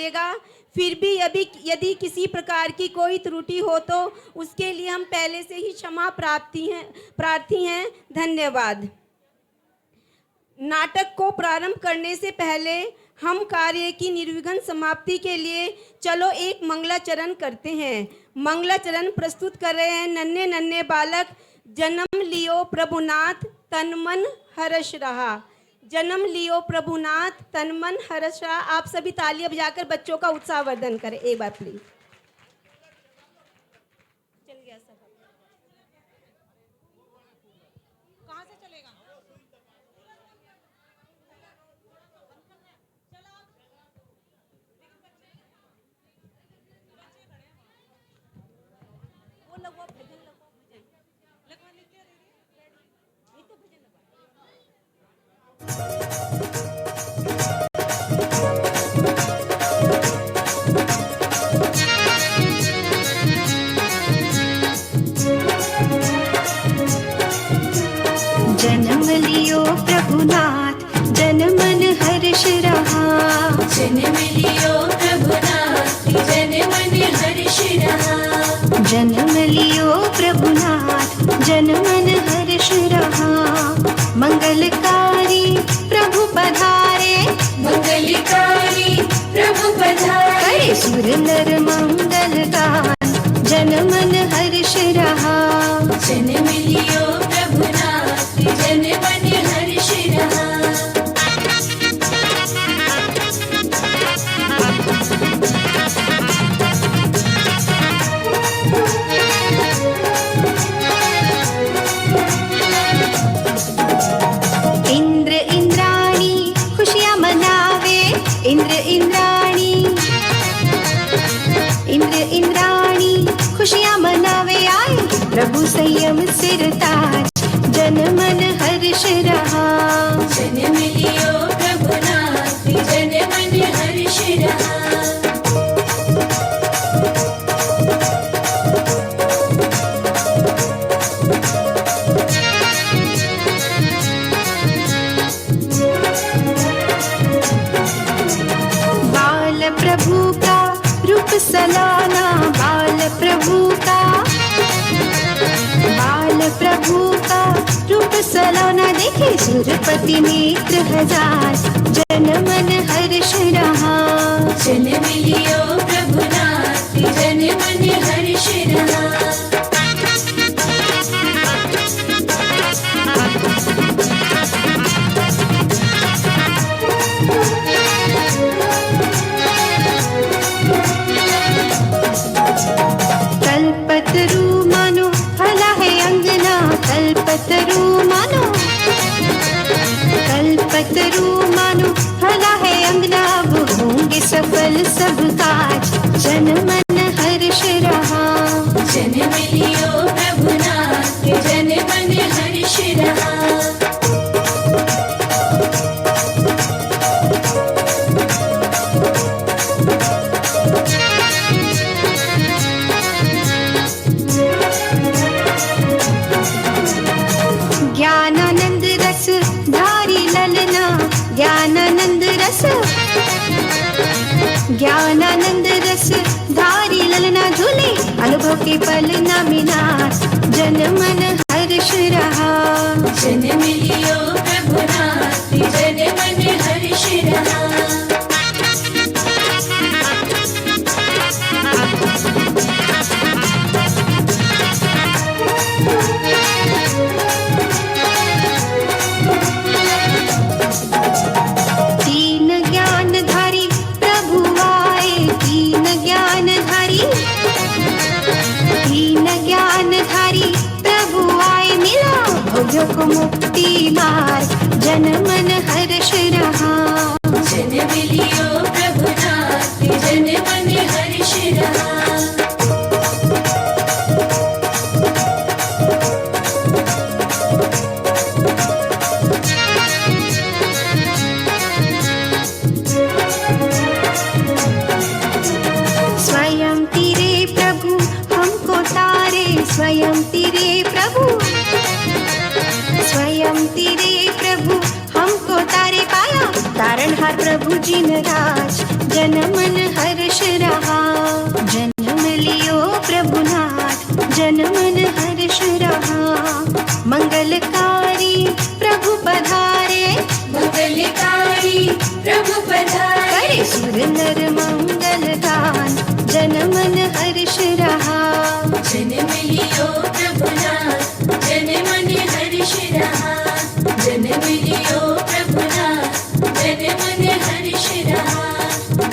कीजिएगा। फिर भी यदि किसी प्रकार की कोई त्रुटि हो तो उसके लिए हम पहले से ही क्षमा प्रार्थी हैं। धन्यवाद। नाटक को प्रारंभ करने से पहले हम कार्य की निर्विघ्न समाप्ति के लिए चलो एक मंगलाचरण करते हैं। मंगलाचरण प्रस्तुत कर रहे हैं नन्हे नन्हे बालक। जन्म लियो प्रभुनाथ तन मन हर्ष रहा। जन्म लियो प्रभुनाथ तन मन हर्ष रहा। आप सभी तालियां बजाकर बच्चों का उत्साहवर्धन करें एक बार प्लीज। चल गया सब। कहाँ से चलेगा? वो लगवा भजन लगवा लेते नहीं तो भजन लगवा। जन्म लियो प्रभुनाथ जन मन हर्ष रहा। जन्म लियो प्रभुनाथ जन मन हर्ष रहा। जन्म लियो प्रभुनाथ जन मन हर्ष रहा। मंगलकारी प्रभु पधारे। मंगलकारी प्रभु पधारे। करे सुर नर मंगल गान जन मन हर्ष रहा। जन्म लियो प्रभुनाथ जन मन हर्ष रहा। इंद्र इंद्राणी खुशियां मनावे। इंद्र इंद्राणी खुशियां मनावे आए। प्रभु संयम सिर ताज जन मन हर्ष रहा। जन्म लियो प्रभुनाथ जन मन हर्ष रहा। बाल प्रभु का रूप सलाना। बाल प्रभु का रूप सलाना देखे। सुरपति नेत्र हजार जन मन हर्ष रहा। जन्म लियो प्रभुनाथ जन मन हर्ष रहा। कल्पतरु मानो फला है अंगना। कल्पतरु मानो फला है अंगना। वो होंगे सफल सब काज जन मन हर्ष रहा। जन्म लियो प्रभुनाथ जन मन हर्ष रहा। ज्ञानानंद रस धारी ललना। ज्ञानानंद रस धारी ललना झूले। अनुभव के पल न मिनार जन मन हर्ष रहा। जन्म लियो प्रभुनाथ जन मन हर्ष रहा। तीन ज्ञानधारी प्रभु आए। तीन ज्ञानधारी प्रभु आए। मिला भोग्यों को मुक्ति मार्ग जन मन हर्ष रहा। जन्म लियो प्रभुनाथ जन मन हर्ष रहा। स्वयं तेरे प्रभु हमको तारे। स्वयं तेरे प्रभु हमको तारे पाया। तारणहार प्रभु जिन राज जन मन हर्ष हर्ष रहा। जन्म लियो प्रभुनाथ जन मन हर्ष रहा। मंगलकारी प्रभु पधारे, मंगलकारी प्रभु पधारे। करे सुर नर मंगल गान, जन मन हर्ष रहा। जन्म लियो प्रभुनाथ जन मन हर्ष रहा। जन्म लियो प्रभुनाथ जन मन हर्ष रहा।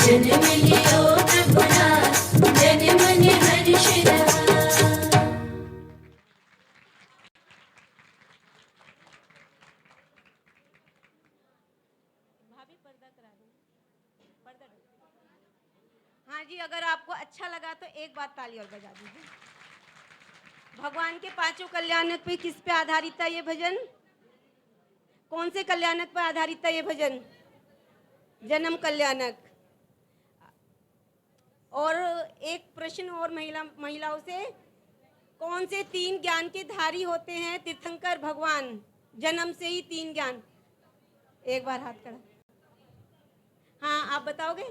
जन्म लियो प्रभुनाथ जन मन हर्ष रहा। हाँ जी, अगर आपको अच्छा लगा तो एक बार ताली और बजा दीजिए। भगवान के पांचों कल्याणक पे किस पे आधारित था ये भजन? कौन से कल्याणक पर आधारित था ये भजन? जन्म कल्याणक। और एक प्रश्न और महिलाओं से, कौन से 3 ज्ञान के धारी होते हैं तीर्थंकर भगवान? जन्म से ही 3 ज्ञान। एक बार हाथ करा। हाँ, आप बताओगे?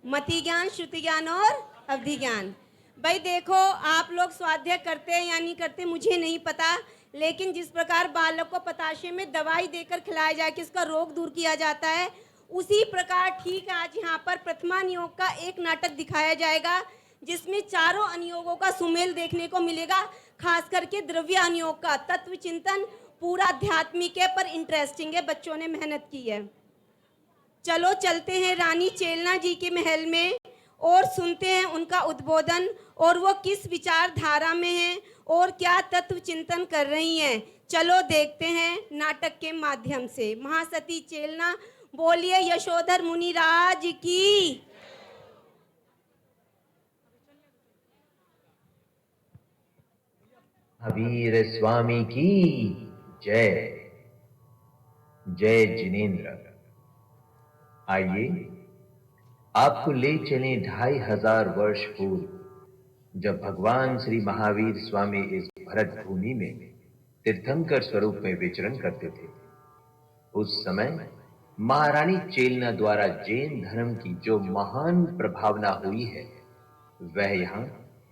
मति ज्ञान, श्रुति ज्ञान और अवधि ज्ञान। भाई देखो, आप लोग स्वाध्याय करते हैं या नहीं करते मुझे नहीं पता, लेकिन जिस प्रकार बालक को पताशे में दवाई देकर खिलाया जाए कि उसका रोग दूर किया जाता है, उसी प्रकार ठीक आज यहाँ पर प्रथमा नियोग का एक नाटक दिखाया जाएगा जिसमें चारों अनुयोगों का सुमेल देखने को मिलेगा। खास करके द्रव्य अनुयोग का तत्व चिंतन पूरा आध्यात्मिक है पर इंटरेस्टिंग है, बच्चों ने मेहनत की है। चलो चलते हैं रानी चेलना जी के महल में और सुनते हैं उनका उद्बोधन और वो किस विचारधारा में हैं और क्या तत्व चिंतन कर रही हैं। चलो देखते हैं नाटक के माध्यम से। महासती चेलना, बोलिए यशोधर मुनि राज की। महावीर स्वामी की जय। जय जिनेन्द्र। आइए आपको ले चलें 2500 वर्ष पूर्व, जब भगवान श्री महावीर स्वामी इस भरत भूमि में तीर्थंकर स्वरूप में विचरण करते थे। उस समय महारानी चेलना द्वारा जैन धर्म की जो महान प्रभावना हुई है, वह यहाँ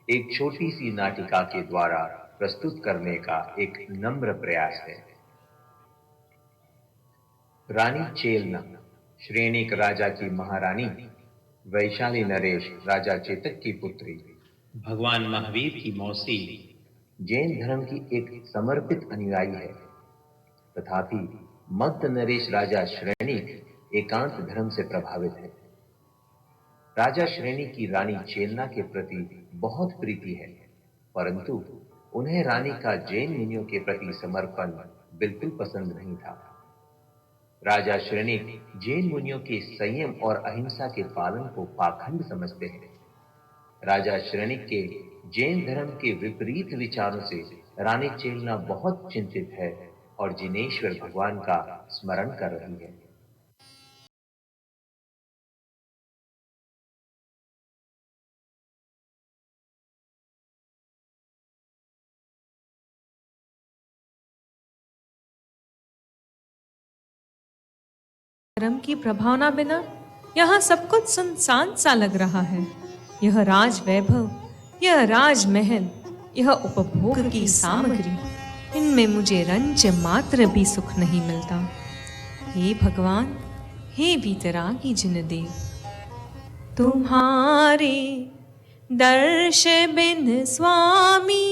एक छोटी सी नाटिका के द्वारा प्रस्तुत करने का एक नम्र प्रयास है। रानी चेलना श्रेणिक राजा की महारानी, वैशाली नरेश राजा चेतक की पुत्री, भगवान महावीर की मौसी, जैन धर्म की एक समर्पित अनुयायी है। तथापि मध्य नरेश राजा श्रेणिक एकांत धर्म से प्रभावित है। राजा श्रेणी की रानी चेलना के प्रति बहुत प्रीति है, परंतु उन्हें रानी का जैन मुनियों के प्रति समर्पण बिल्कुल पसंद नहीं था। राजा श्रेणिक जैन मुनियों के संयम और अहिंसा के पालन को पाखंड समझते हैं। राजा श्रेणिक के जैन धर्म के विपरीत विचारों से रानी चेलना बहुत चिंतित है और जिनेश्वर भगवान का स्मरण कर रही है। धर्म की प्रभावना बिना यहाँ सब कुछ सुनसान सा लग रहा है। यह राज वैभव, यह राजमहल, यह उपभोग की सामग्री, इनमें मुझे रंच मात्र भी सुख नहीं मिलता। हे भगवान, हे वीतरागी जिनदेव, तुम्हारे दर्श बिन स्वामी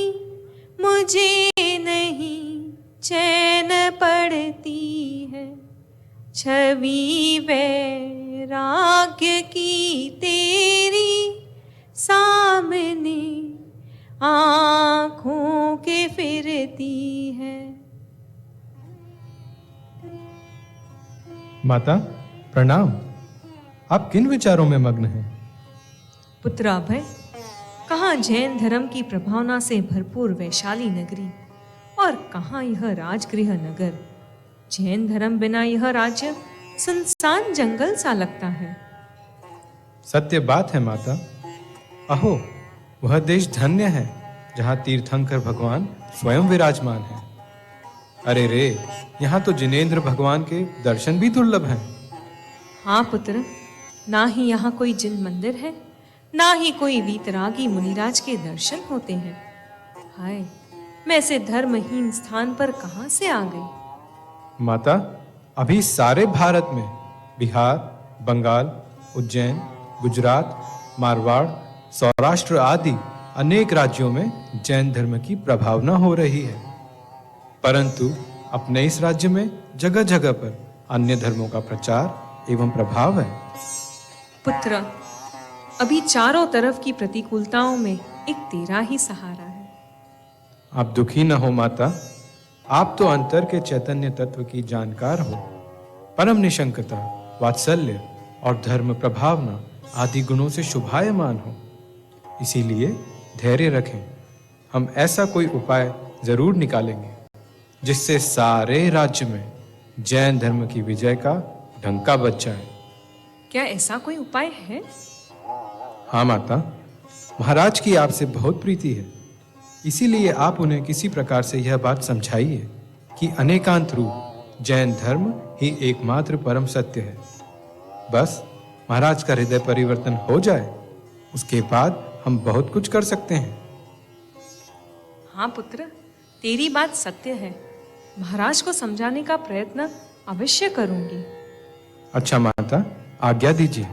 मुझे नहीं चैन पड़ती है। छवि वैराग्य की तेरी सामने आँखों के फिरती है। माता प्रणाम। आप किन विचारों में मग्न हैं? पुत्रा भय, कहाँ जैन धर्म की प्रभावना से भरपूर वैशाली नगरी और कहाँ यह राजगृह नगर। जैन धर्म बिना यह राज्य सुनसान जंगल सा लगता है। सत्य बात है माता। अहो, वह देश धन्य है जहाँ तीर्थंकर भगवान स्वयं विराजमान है। अरे रे, यहाँ तो जिनेंद्र भगवान के दर्शन भी दुर्लभ हैं। हाँ पुत्र, ना ही यहाँ कोई जिन मंदिर है, ना ही कोई वीतरागी मुनिराज के दर्शन होते हैं। हाय, मैं ऐसे धर्महीन स्थान पर कहाँ से आ गई? माता, अभी सारे भारत में बिहार, बंगाल, उज्जैन, गुजरात, मारवाड़, सौराष्ट्र आदि अनेक राज्यों में जैन धर्म की प्रभावना हो रही है, परंतु अपने इस राज्य में जगह जगह पर अन्य धर्मों का प्रचार एवं प्रभाव है। पुत्र, अभी चारों तरफ की प्रतिकूलताओं में एक तेरा ही सहारा है। आप दुखी न हो माता, आप तो अंतर के चैतन्य तत्व की जानकार हो, परम निशंकता, वात्सल्य और धर्म प्रभावना आदि गुणों से शुभायमान हो। इसीलिए धैर्य रखें, हम ऐसा कोई उपाय जरूर निकालेंगे जिससे सारे राज्य में जैन धर्म की विजय का डंका बज जाए। क्या ऐसा कोई उपाय है? हाँ माता, महाराज की आपसे बहुत प्रीति है, इसीलिए आप उन्हें किसी प्रकार से यह बात समझाइए कि अनेकांत रूप जैन धर्म ही एकमात्र परम सत्य है। बस महाराज का हृदय परिवर्तन हो जाए, उसके बाद हम बहुत कुछ कर सकते हैं। हाँ पुत्र, तेरी बात सत्य है। महाराज को समझाने का प्रयत्न अवश्य करूंगी। अच्छा माता, आज्ञा दीजिए।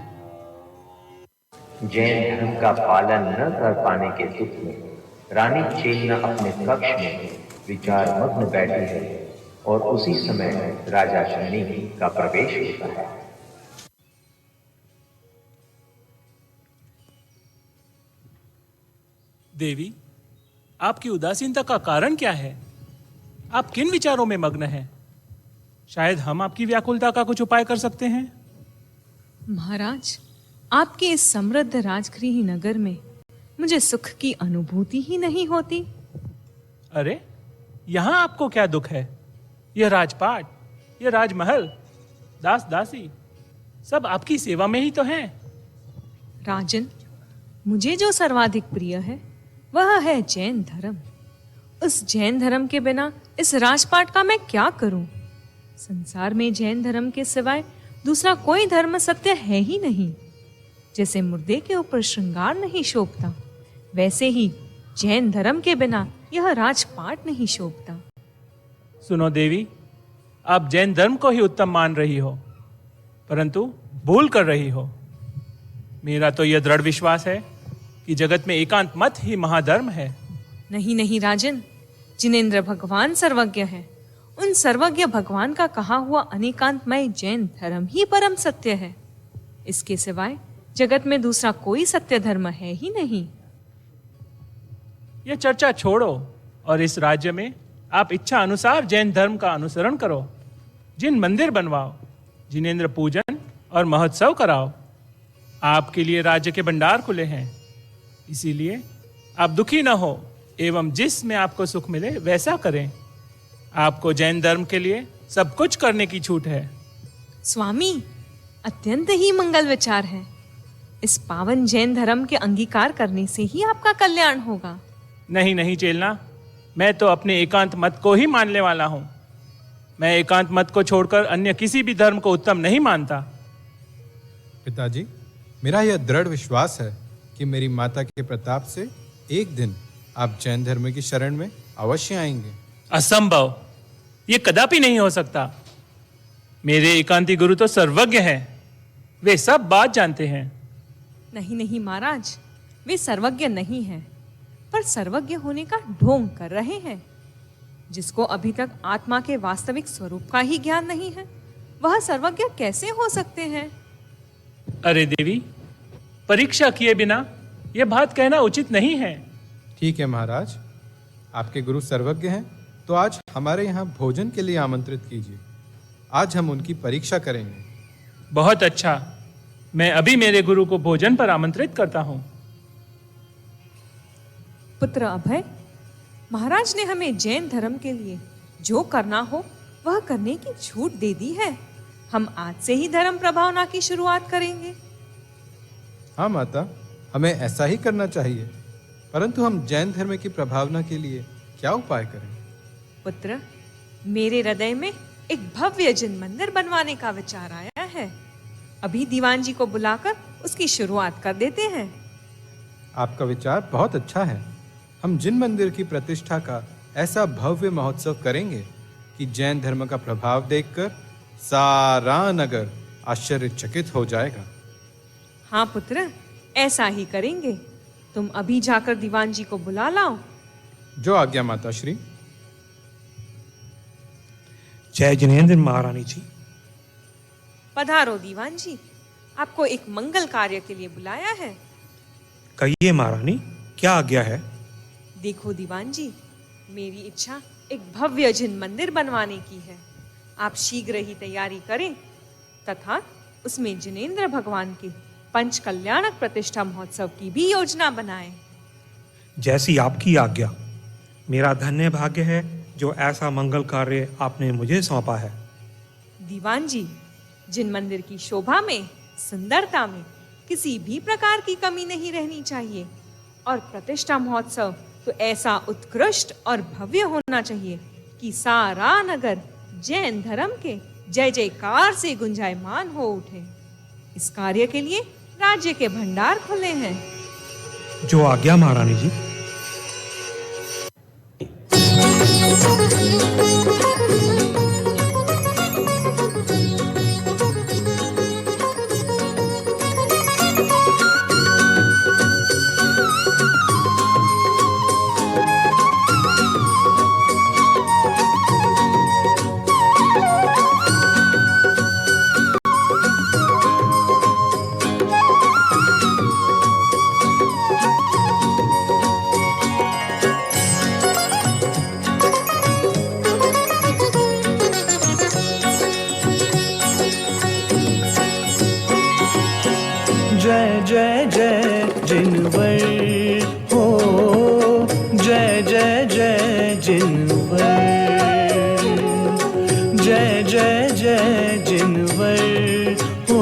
जैन धर्म का पालन न कर पाने के दुख में रानी चेन्ना अपने कक्ष में विचार मग्न बैठी है और उसी समय राजा श्रेणी का प्रवेश होता है। देवी, आपकी उदासीनता का कारण क्या है? आप किन विचारों में मग्न हैं? शायद हम आपकी व्याकुलता का कुछ उपाय कर सकते हैं। महाराज, आपके इस समृद्ध राजगृह नगर में मुझे सुख की अनुभूति ही नहीं होती। अरे, यहां आपको क्या दुख है? यह राजपाट, यह राजमहल, दास दासी सब आपकी सेवा में ही तो हैं। राजन, मुझे जो सर्वाधिक प्रिय है वह है जैन धर्म। उस जैन धर्म के बिना इस राजपाट का मैं क्या करूं? संसार में जैन धर्म के सिवाय दूसरा कोई धर्म सत्य है ही नहीं। जैसे मुर्दे के ऊपर श्रृंगार नहीं शोभता, वैसे ही जैन धर्म के बिना यह राजपाट नहीं शोभता। सुनो देवी, आप जैन धर्म को ही उत्तम मान रही हो, परंतु भूल कर रही हो। मेरा तो यह दृढ़ विश्वास है कि जगत में एकांत मत ही महाधर्म है। नहीं नहीं राजन, जिनेंद्र भगवान सर्वज्ञ है। उन सर्वज्ञ भगवान का कहा हुआ अनेकांतमय जैन धर्म ही परम सत्य है। इसके सिवाय जगत में दूसरा कोई सत्य धर्म है ही नहीं। यह चर्चा छोड़ो और इस राज्य में आप इच्छा अनुसार जैन धर्म का अनुसरण करो। जिन मंदिर बनवाओ, जिनेंद्र पूजन और महोत्सव कराओ। आपके लिए राज्य के भंडार खुले हैं, इसीलिए आप दुखी न हो एवं जिसमें आपको सुख मिले वैसा करें। आपको जैन धर्म के लिए सब कुछ करने की छूट है। स्वामी, अत्यंत ही मंगल विचार है। इस पावन जैन धर्म के अंगीकार करने से ही आपका कल्याण होगा। नहीं नहीं चेलना, मैं तो अपने एकांत मत को ही मानने वाला हूं। मैं एकांत मत को छोड़कर अन्य किसी भी धर्म को उत्तम नहीं मानता। पिताजी, मेरा यह दृढ़ विश्वास है कि मेरी माता के प्रताप से एक दिन आप जैन धर्म की शरण में अवश्य आएंगे। असंभव, यह कदापि नहीं हो सकता। मेरे एकांती गुरु तो सर्वज्ञ हैं, वे सब बात जानते हैं। नहीं नहीं महाराज, वे सर्वज्ञ नहीं हैं, पर सर्वज्ञ होने का ढोंग कर रहे हैं। जिसको अभी तक आत्मा के वास्तविक स्वरूप का ही ज्ञान नहीं है, वह सर्वज्ञ कैसे हो सकते हैं? अरे देवी, परीक्षा किए बिना यह बात कहना उचित नहीं है। ठीक है महाराज, आपके गुरु सर्वज्ञ हैं, तो आज हमारे यहाँ भोजन के लिए आमंत्रित कीजिए। आज हम उनकी परीक्षा करेंगे। बहुत अच्छा, मैं अभी मेरे गुरु को भोजन पर आमंत्रित करता हूं। पुत्र अभय, महाराज ने हमें जैन धर्म के लिए जो करना हो वह करने की छूट दे दी है। हम आज से ही धर्म प्रभावना की शुरुआत करेंगे। हाँ माता, हमें ऐसा ही करना चाहिए, परंतु हम जैन धर्म की प्रभावना के लिए क्या उपाय करें? पुत्र, मेरे हृदय में एक भव्य जिन मंदिर बनवाने का विचार आया है। अभी दीवान जी को बुलाकर उसकी शुरुआत कर देते हैं। आपका विचार बहुत अच्छा है। हम जिन मंदिर की प्रतिष्ठा का ऐसा भव्य महोत्सव करेंगे कि जैन धर्म का प्रभाव देखकर सारा नगर आश्चर्यचकित हो जाएगा। हाँ पुत्र, ऐसा ही करेंगे। तुम अभी जाकर दीवान जी को बुला लाओ। जो आज्ञा माता श्री। जय जिनेंद्र महारानी जी। पधारो दीवान जी, आपको एक मंगल कार्य के लिए बुलाया है। कहिए महारानी, क्या आज्ञा है? देखो दीवान जी, मेरी इच्छा एक भव्य जिन मंदिर बनवाने की है। आप शीघ्र ही तैयारी करें तथा उसमें जिनेंद्र भगवान के पंच कल्याणक प्रतिष्ठा महोत्सव की भी योजना बनाएं। जैसी आपकी आज्ञा। मेरा धन्य भाग्य है जो ऐसा मंगल कार्य आपने मुझे सौंपा है। दीवान जी, जिन मंदिर की शोभा में, सुंदरता में किसी भी प्रकार की कमी नहीं रहनी चाहिए और प्रतिष्ठा महोत्सव तो ऐसा उत्कृष्ट और भव्य होना चाहिए कि सारा नगर जैन धर्म के जय जयकार से गुंजायमान हो उठे। इस कार्य के लिए राज्य के भंडार खुले हैं। जो आज्ञा महारानी जी। जय जय जय जिनवर हो, जय जय जय जिनवर, जय जय जय जिनवर हो,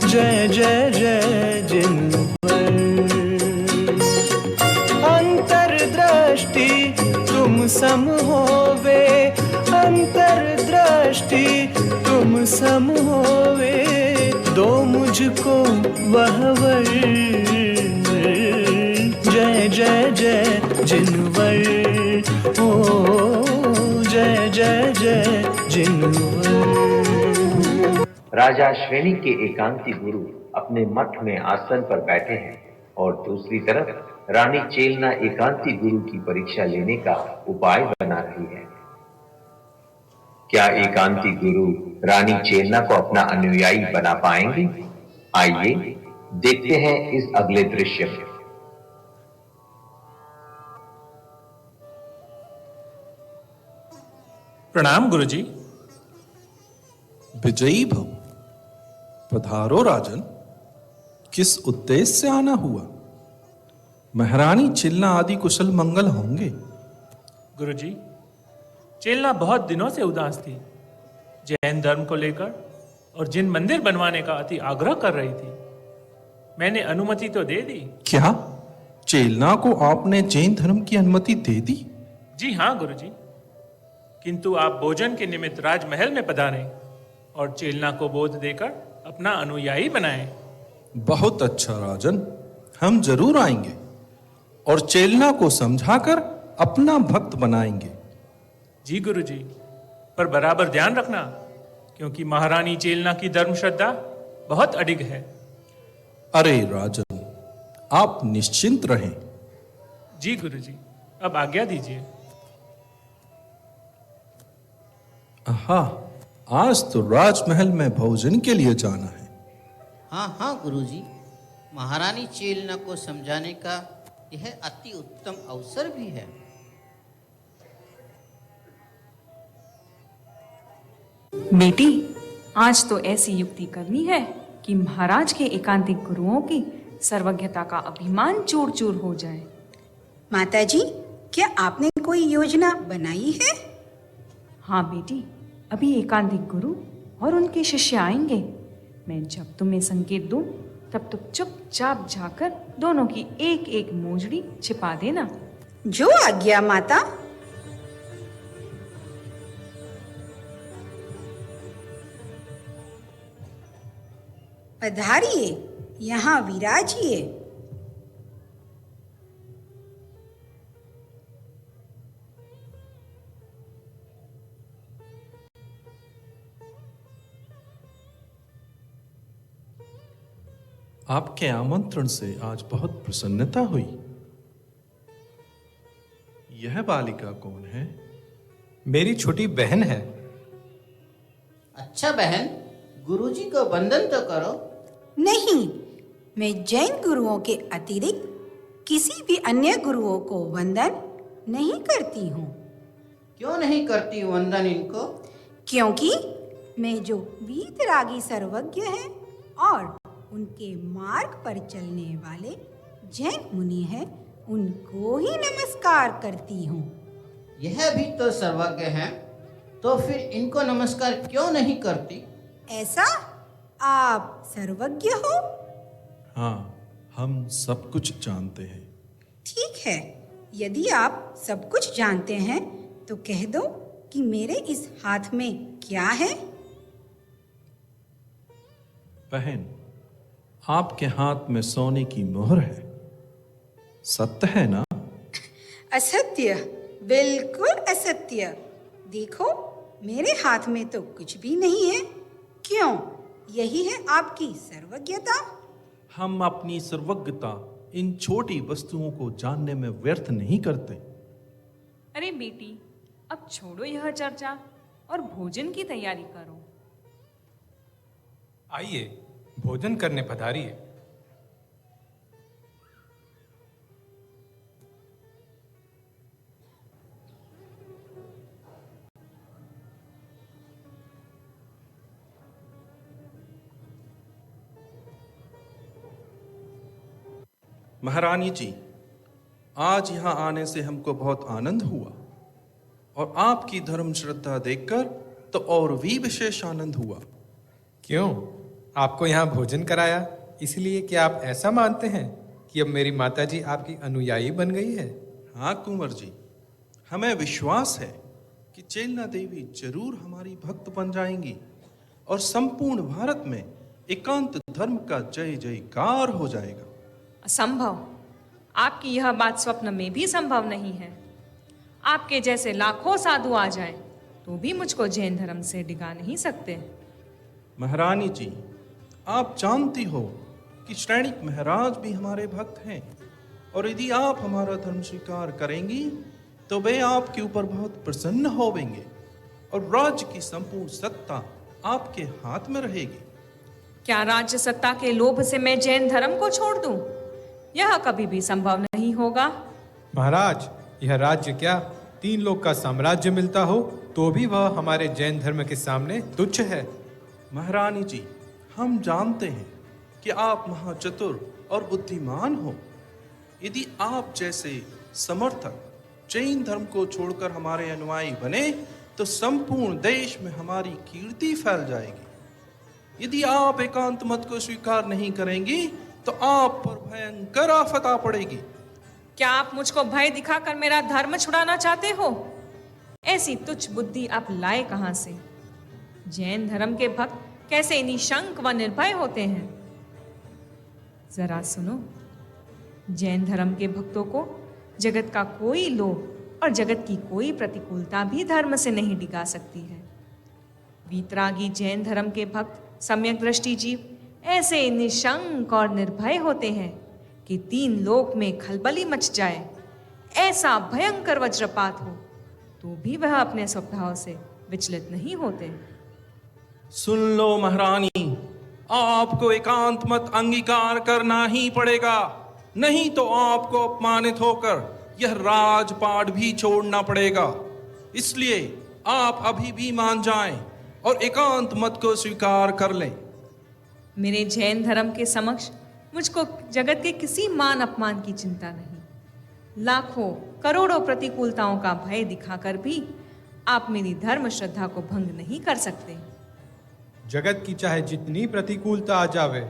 जय जय जय जिनवर। अंतर्दृष्टि तुम सम होवे, अंतर्दृष्टि तुम सम होवे, दो मुझको वहवर। जय जय जय जिनवर, ओ जय जय जय जिनवर। राजा श्रेणी के एकांती गुरु अपने मठ में आसन पर बैठे हैं और दूसरी तरफ रानी चेलना एकांती गुरु की परीक्षा लेने का उपाय बना रही है। क्या एकांती गुरु रानी चेलना को अपना अनुयायी बना पाएंगे? आइए देखते हैं इस अगले दृश्य में। प्रणाम गुरुजी। विजयी भव। पधारो राजन। किस उद्देश्य से आना हुआ? महारानी चिल्ला आदि कुशल मंगल होंगे। गुरुजी, चेलना बहुत दिनों से उदास थी। जैन धर्म को लेकर और जिन मंदिर बनवाने का अति आग्रह कर रही थी। मैंने अनुमति तो दे दी। क्या चेलना को आपने जैन धर्म की अनुमति दे दी? जी हाँ गुरुजी, किंतु आप भोजन के निमित्त राजमहल में पधारें और चेलना को बोध देकर अपना अनुयायी बनाएं। बहुत अच्छा राजन, हम जरूर आएंगे और चेलना को समझाकर अपना भक्त बनाएंगे। जी गुरुजी, पर बराबर ध्यान रखना क्योंकि महारानी चेलना की धर्म श्रद्धा बहुत अडिग है। अरे राजन, आप निश्चिंत रहें। जी गुरुजी, अब आज्ञा दीजिए। हाँ, आज तो राजमहल में भोजन के लिए जाना है। हाँ गुरुजी, महारानी चेलना को समझाने का यह अति उत्तम अवसर भी है। बेटी, आज तो ऐसी युक्ति करनी है कि महाराज के एकांतिक गुरुओं की सर्वज्ञता का अभिमान चूर चूर हो जाए। माताजी, क्या आपने कोई योजना बनाई है? हाँ बेटी, अभी एकांतिक गुरु और उनके शिष्य आएंगे। मैं जब तुम्हें संकेत दूं, तब तुम चुपचाप जाकर दोनों की एक एक मोजड़ी छिपा देना। जो आज्ञा माता। पधारिए, यहाँ विराजिए। आपके आमंत्रण से आज बहुत प्रसन्नता हुई। यह बालिका कौन है? मेरी छोटी बहन है। अच्छा बहन, गुरुजी को वंदन तो करो। नहीं, मैं जैन गुरुओं के अतिरिक्त किसी भी अन्य गुरुओं को वंदन नहीं करती हूँ। क्यों नहीं करती वंदन इनको? क्योंकि मैं जो वीतरागी सर्वज्ञ हैं और उनके मार्ग पर चलने वाले जैन मुनि हैं, उनको ही नमस्कार करती हूँ। यह भी तो सर्वज्ञ हैं, तो फिर इनको नमस्कार क्यों नहीं करती? ऐसा? आप सर्वज्ञ हो? हाँ, हम सब कुछ जानते हैं। ठीक है, यदि आप सब कुछ जानते हैं तो कह दो कि मेरे इस हाथ में क्या है? बहन, आपके हाथ में सोने की मोहर है, सत्य है ना? असत्य, बिल्कुल असत्य। देखो, मेरे हाथ में तो कुछ भी नहीं है। क्यों? यही है आपकी सर्वज्ञता? हम अपनी सर्वज्ञता इन छोटी वस्तुओं को जानने में व्यर्थ नहीं करते। अरे बेटी, अब छोड़ो यह चर्चा और भोजन की तैयारी करो। आइए, भोजन करने पधारिए। महारानी जी, आज यहाँ आने से हमको बहुत आनंद हुआ और आपकी धर्म श्रद्धा देखकर तो और भी विशेष आनंद हुआ। क्यों? आपको यहाँ भोजन कराया इसलिए कि आप ऐसा मानते हैं कि अब मेरी माताजी आपकी अनुयायी बन गई है? हाँ कुंवर जी, हमें विश्वास है कि चेलना देवी जरूर हमारी भक्त बन जाएंगी और संपूर्ण भारत में एकांत धर्म का जय जयकार हो जाएगा। असंभव। आपकी यह बात स्वप्न में भी संभव नहीं है। आपके जैसे लाखों साधु आ जाएं तो भी मुझको जैन धर्म से डिगा नहीं सकते। महारानी जी, आप जानती हो कि श्रेणिक महाराज भी हमारे भक्त हैं और यदि आप हमारा धर्म स्वीकार करेंगी तो वे आपके ऊपर बहुत प्रसन्न होवेंगे और राज्य की संपूर्ण सत्ता आपके हाथ में रहेगी। क्या राज्य सत्ता के लोभ से मैं जैन धर्म को छोड़ दूं? यह कभी भी संभव नहीं होगा। महाराज, यह राज्य क्या 3 लोक का साम्राज्य मिलता हो तो भी वह हमारे जैन धर्म के सामने तुच्छ है। महारानी जी, हम जानते हैं कि आप महाचतुर और बुद्धिमान हो। यदि आप जैसे समर्थक जैन धर्म को छोड़कर हमारे अनुयायी बने तो संपूर्ण देश में हमारी कीर्ति फैल जाएगी। यदि आप एकांत मत को स्वीकार नहीं करेंगी तो आप पर भयंकर आफत आ पड़ेगी। क्या आप मुझको भय दिखाकर मेरा धर्म छुड़ाना चाहते हो? ऐसी तुच्छ बुद्धि आप लाए कहां से? जैन धर्म के भक्त कैसे निशंक व निर्भय होते हैं? जरा सुनो, जैन धर्म के भक्तों को जगत का कोई लोभ और जगत की कोई प्रतिकूलता भी धर्म से नहीं डिगा सकती है। वीतरागी जैन धर्म के भक्त सम्यक दृष्टि जीव ऐसे निशंक और निर्भय होते हैं कि 3 लोक में खलबली मच जाए, ऐसा भयंकर वज्रपात हो तो भी वह अपने स्वभाव से विचलित नहीं होते। सुन लो महारानी, आपको एकांत मत अंगीकार करना ही पड़ेगा, नहीं तो आपको अपमानित होकर यह राजपाट भी छोड़ना पड़ेगा। इसलिए आप अभी भी मान जाएं और एकांत मत को स्वीकार कर लें। मेरे जैन धर्म के समक्ष मुझको जगत के किसी मान अपमान की चिंता नहीं। लाखों करोड़ों प्रतिकूलताओं का भय दिखाकर भी आप मेरी धर्म श्रद्धा को भंग नहीं कर सकते। जगत की चाहे जितनी प्रतिकूलता आ जावे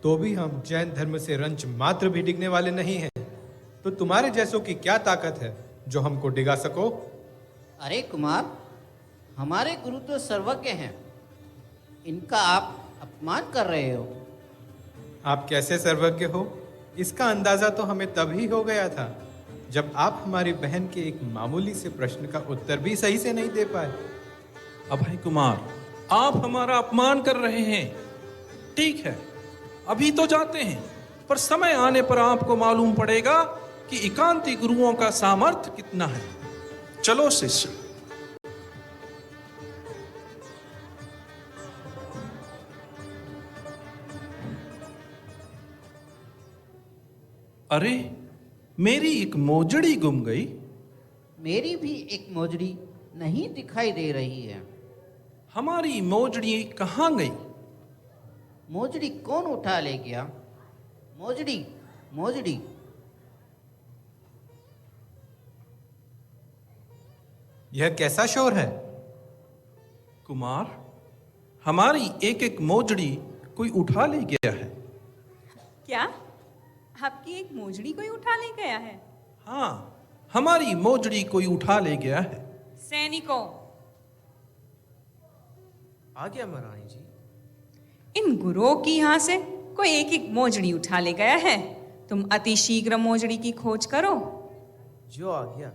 तो भी हम जैन धर्म से रंच मात्र भी डिगने वाले नहीं हैं। तो तुम्हारे जैसों की क्या ताकत है जो हमको डिगा सको? अरे कुमार, हमारे गुरु तो सर्वज्ञ हैं, इनका आप अपमान कर रहे हो। आप कैसे सर्वज्ञ हो, इसका अंदाजा तो हमें तभी हो गया था जब आप हमारी बहन के एक मामूली से प्रश्न का उत्तर भी सही से नहीं दे पाए। अभय कुमार, आप हमारा अपमान कर रहे हैं। ठीक है, अभी तो जाते हैं, पर समय आने पर आपको मालूम पड़ेगा कि एकांती गुरुओं का सामर्थ्य कितना है। चलो शिष्य। अरे, मेरी एक मोजड़ी गुम गई। मेरी भी एक मोजड़ी नहीं दिखाई दे रही है। हमारी मोजड़ी कहाँ गई? मोजड़ी कौन उठा ले गया? मोजड़ी, मोजड़ी। यह कैसा शोर है? कुमार, हमारी एक एक मोजड़ी कोई उठा ले गया है। क्या आपकी एक मोजड़ी कोई उठा ले गया है? हाँ, हमारी मोजड़ी कोई उठा ले गया है। सैनिकों, आ गया महारानी जी। इन गुरुओं की यहाँ से कोई एक एक मोजड़ी उठा ले गया है। तुम अति शीघ्र मोजड़ी की खोज करो। जो आ गया।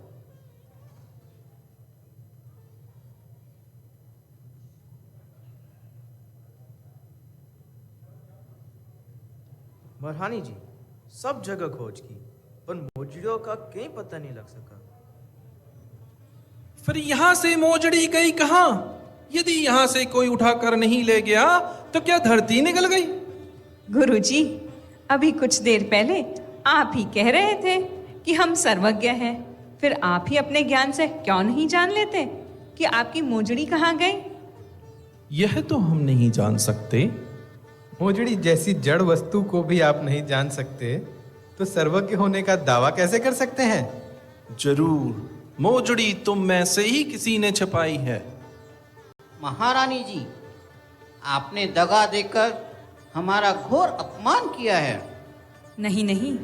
महारानी जी, सब जगह खोज की, पर मोजड़ियों का कहीं पता नहीं लग सका। फिर यहां से मोजड़ी गई कहां? यदि यहां से कोई उठाकर नहीं ले गया तो क्या धरती निकल गई? गुरुजी, अभी कुछ देर पहले आप ही कह रहे थे कि हम सर्वज्ञ हैं। फिर आप ही अपने ज्ञान से क्यों नहीं जान लेते कि आपकी मोजड़ी कहाँ गई? यह तो हम नहीं जान सकते। मोजड़ी जैसी जड़ वस्तु को भी आप नहीं जान सकते, तो सर्वज्ञ होने का दावा कैसे कर सकते हैं? जरूर, मोजड़ी तुम में से ही किसी ने छुपाई है। महारानी जी, आपने दगा देकर हमारा घोर अपमान किया है। नहीं नहीं,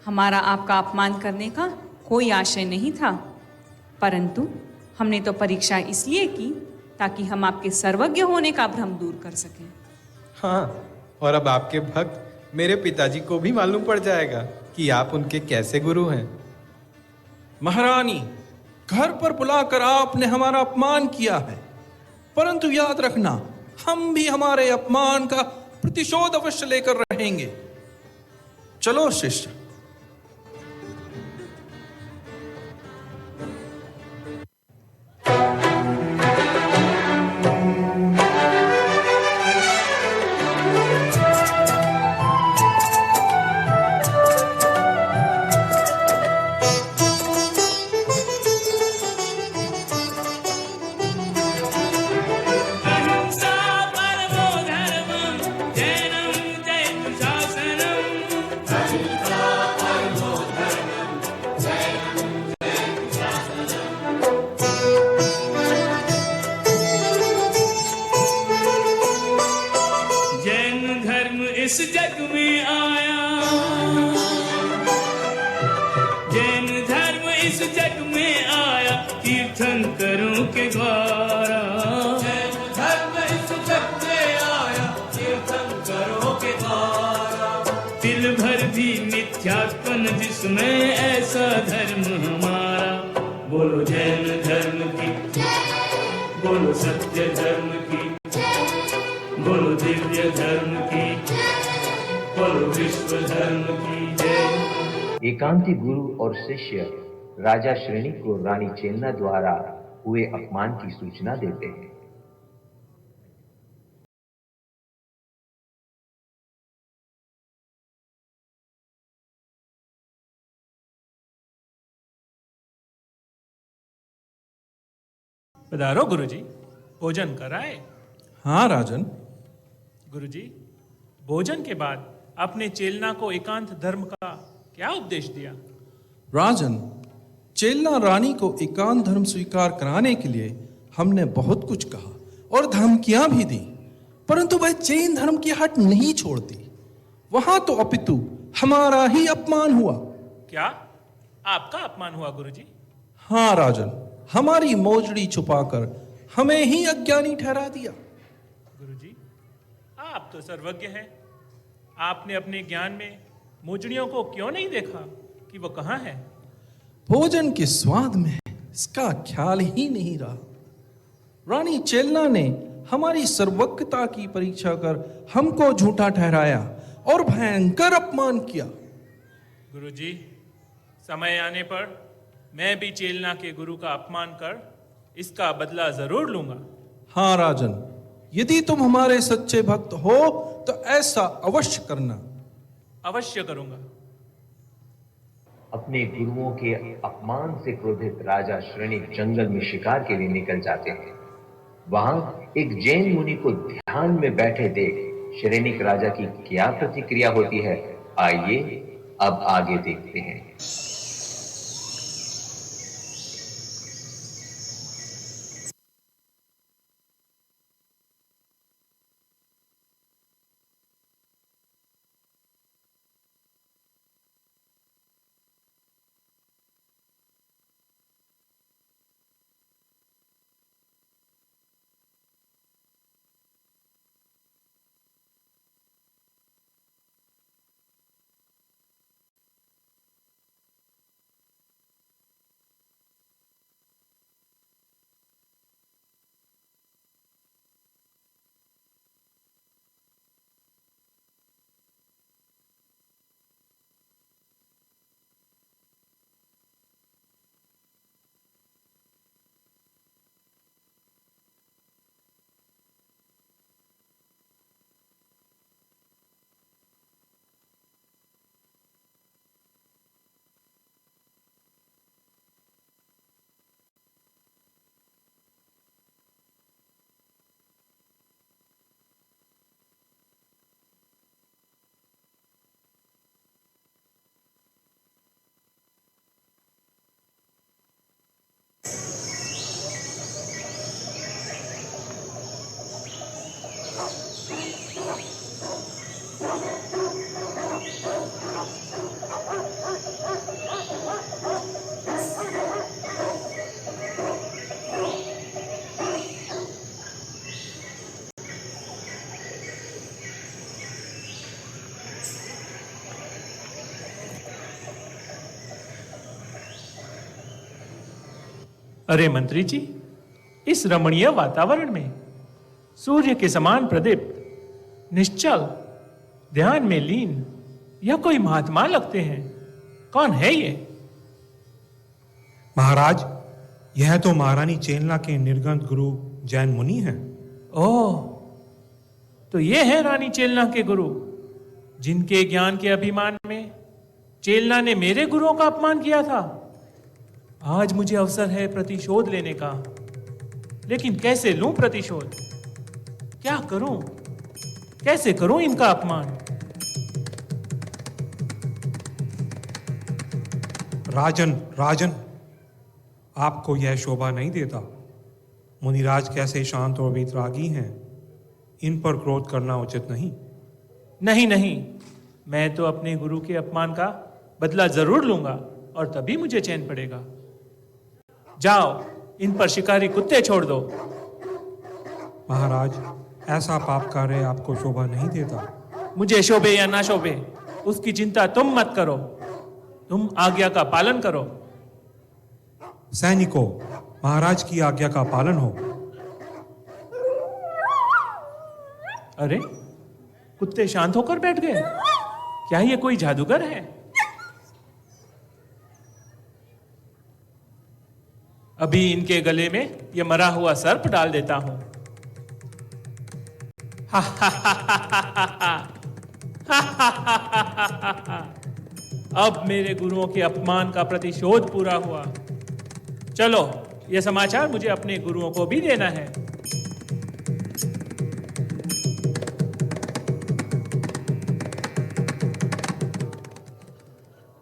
हमारा आपका अपमान करने का कोई आशय नहीं था, परंतु हमने तो परीक्षा इसलिए की ताकि हम आपके सर्वज्ञ होने का भ्रम दूर कर सकें। हाँ, और अब आपके भक्त मेरे पिताजी को भी मालूम पड़ जाएगा कि आप उनके कैसे गुरु हैं। महारानी, घर पर बुलाकर आपने हमारा अपमान किया है, परंतु याद रखना, हम भी हमारे अपमान का प्रतिशोध अवश्य लेकर रहेंगे। चलो शिष्य। इस जग में आया, जैन धर्म इस जग में आया, तीर्थंकरों के द्वारा। जैन धर्म इस जग में आया, तीर्थंकरों के द्वारा। तिल भर भी मिथ्यात्मन जिसमें ऐसा धर्म हमारा। बोलो जैन धर्म की, बोलो सत्य धर्म की, बोलो दिव्य धर्म की, बोलो विश्व धर्म की जय। एकांती गुरु और शिष्य राजा श्रेणी को रानी चेलना द्वारा हुए अपमान की सूचना देते हैं। पधारो गुरुजी, भोजन कराए। हाँ राजन। गुरुजी, भोजन के बाद आपने चेलना को एकांत धर्म का क्या उपदेश दिया? राजन, चेलना रानी को एकांत धर्म स्वीकार कराने के लिए हमने बहुत कुछ कहा और धमकियां भी दी, परंतु वह जैन धर्म की हट नहीं छोड़ती। वहां तो अपितु हमारा ही अपमान हुआ। क्या आपका अपमान हुआ गुरुजी? हाँ राजन, हमारी मोजड़ी छुपाकर हमें ही अज्ञानी ठहरा दिया। गुरुजी, आप तो सर्वज्ञ हैं, आपने अपने ज्ञान में मोजड़ियों को क्यों नहीं देखा कि वो कहाँ है? भोजन के स्वाद में इसका ख्याल ही नहीं रहा। रानी चेलना ने हमारी सर्वज्ञता की परीक्षा कर हमको झूठा ठहराया और भयंकर अपमान किया। गुरुजी, समय आने पर मैं भी चेलना के गुरु का अपमान कर इसका बदला जरूर लूंगा। हाँ राजन, यदि तुम हमारे सच्चे भक्त हो तो ऐसा अवश्य करना। अवश्य करूंगा। अपने गुरुओं के अपमान से क्रोधित राजा श्रेणिक जंगल में शिकार के लिए निकल जाते हैं। वहां एक जैन मुनि को ध्यान में बैठे देख श्रेणिक राजा की क्या प्रतिक्रिया होती है, आइए अब आगे देखते हैं। अरे मंत्री जी, इस रमणीय वातावरण में सूर्य के समान प्रदीप्त, निश्चल, ध्यान में लीन यह कोई महात्मा लगते हैं। कौन है ये? महाराज, यह तो महारानी चेलना के निर्गंत गुरु जैन मुनि हैं। ओह, तो ये है रानी चेलना के गुरु, जिनके ज्ञान के अभिमान में चेलना ने मेरे गुरुओं का अपमान किया था। आज मुझे अवसर है प्रतिशोध लेने का, लेकिन कैसे लूं प्रतिशोध? क्या करूं? कैसे करूं इनका अपमान? राजन, राजन, आपको यह शोभा नहीं देता। मुनिराज कैसे शांत और वीतरागी हैं, इन पर क्रोध करना उचित नहीं। नहीं नहीं, मैं तो अपने गुरु के अपमान का बदला जरूर लूंगा और तभी मुझे चैन पड़ेगा। जाओ, इन पर शिकारी कुत्ते छोड़ दो। महाराज, ऐसा पाप कार्य आपको शोभा नहीं देता। मुझे शोभे या ना शोभे, उसकी चिंता तुम मत करो। तुम आज्ञा का पालन करो। सैनिकों, महाराज की आज्ञा का पालन हो। अरे, कुत्ते शांत होकर बैठ गए। क्या ये कोई जादूगर है? अभी इनके गले में ये मरा हुआ सर्प डाल देता हूं। अब मेरे गुरुओं के अपमान का प्रतिशोध पूरा हुआ। चलो, यह समाचार मुझे अपने गुरुओं को भी देना है।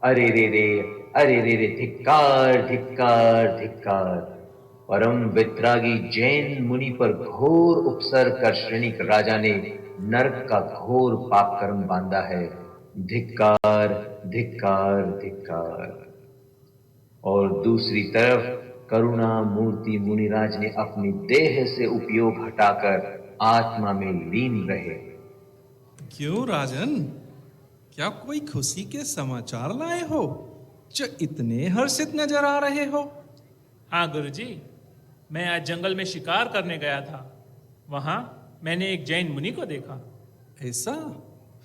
अरे रे रे, अरे रे रे, धिक्कार धिक्कार धिक्कार। परम वितरागी जैन मुनि पर घोर उपसर्ग कर श्रेणिक राजा ने नरक का घोर पाप कर्म बांधा है। धिक्कार धिक्कार धिक्कार। और दूसरी तरफ करुणा मूर्ति मुनिराज ने अपनी देह से उपयोग हटाकर आत्मा में लीन रहे। क्यों राजन, क्या कोई खुशी के समाचार लाए हो जो इतने हर्षित नजर आ रहे हो? हाँ गुरुजी, मैं आज जंगल में शिकार करने गया था। वहां मैंने एक जैन मुनि को देखा। ऐसा?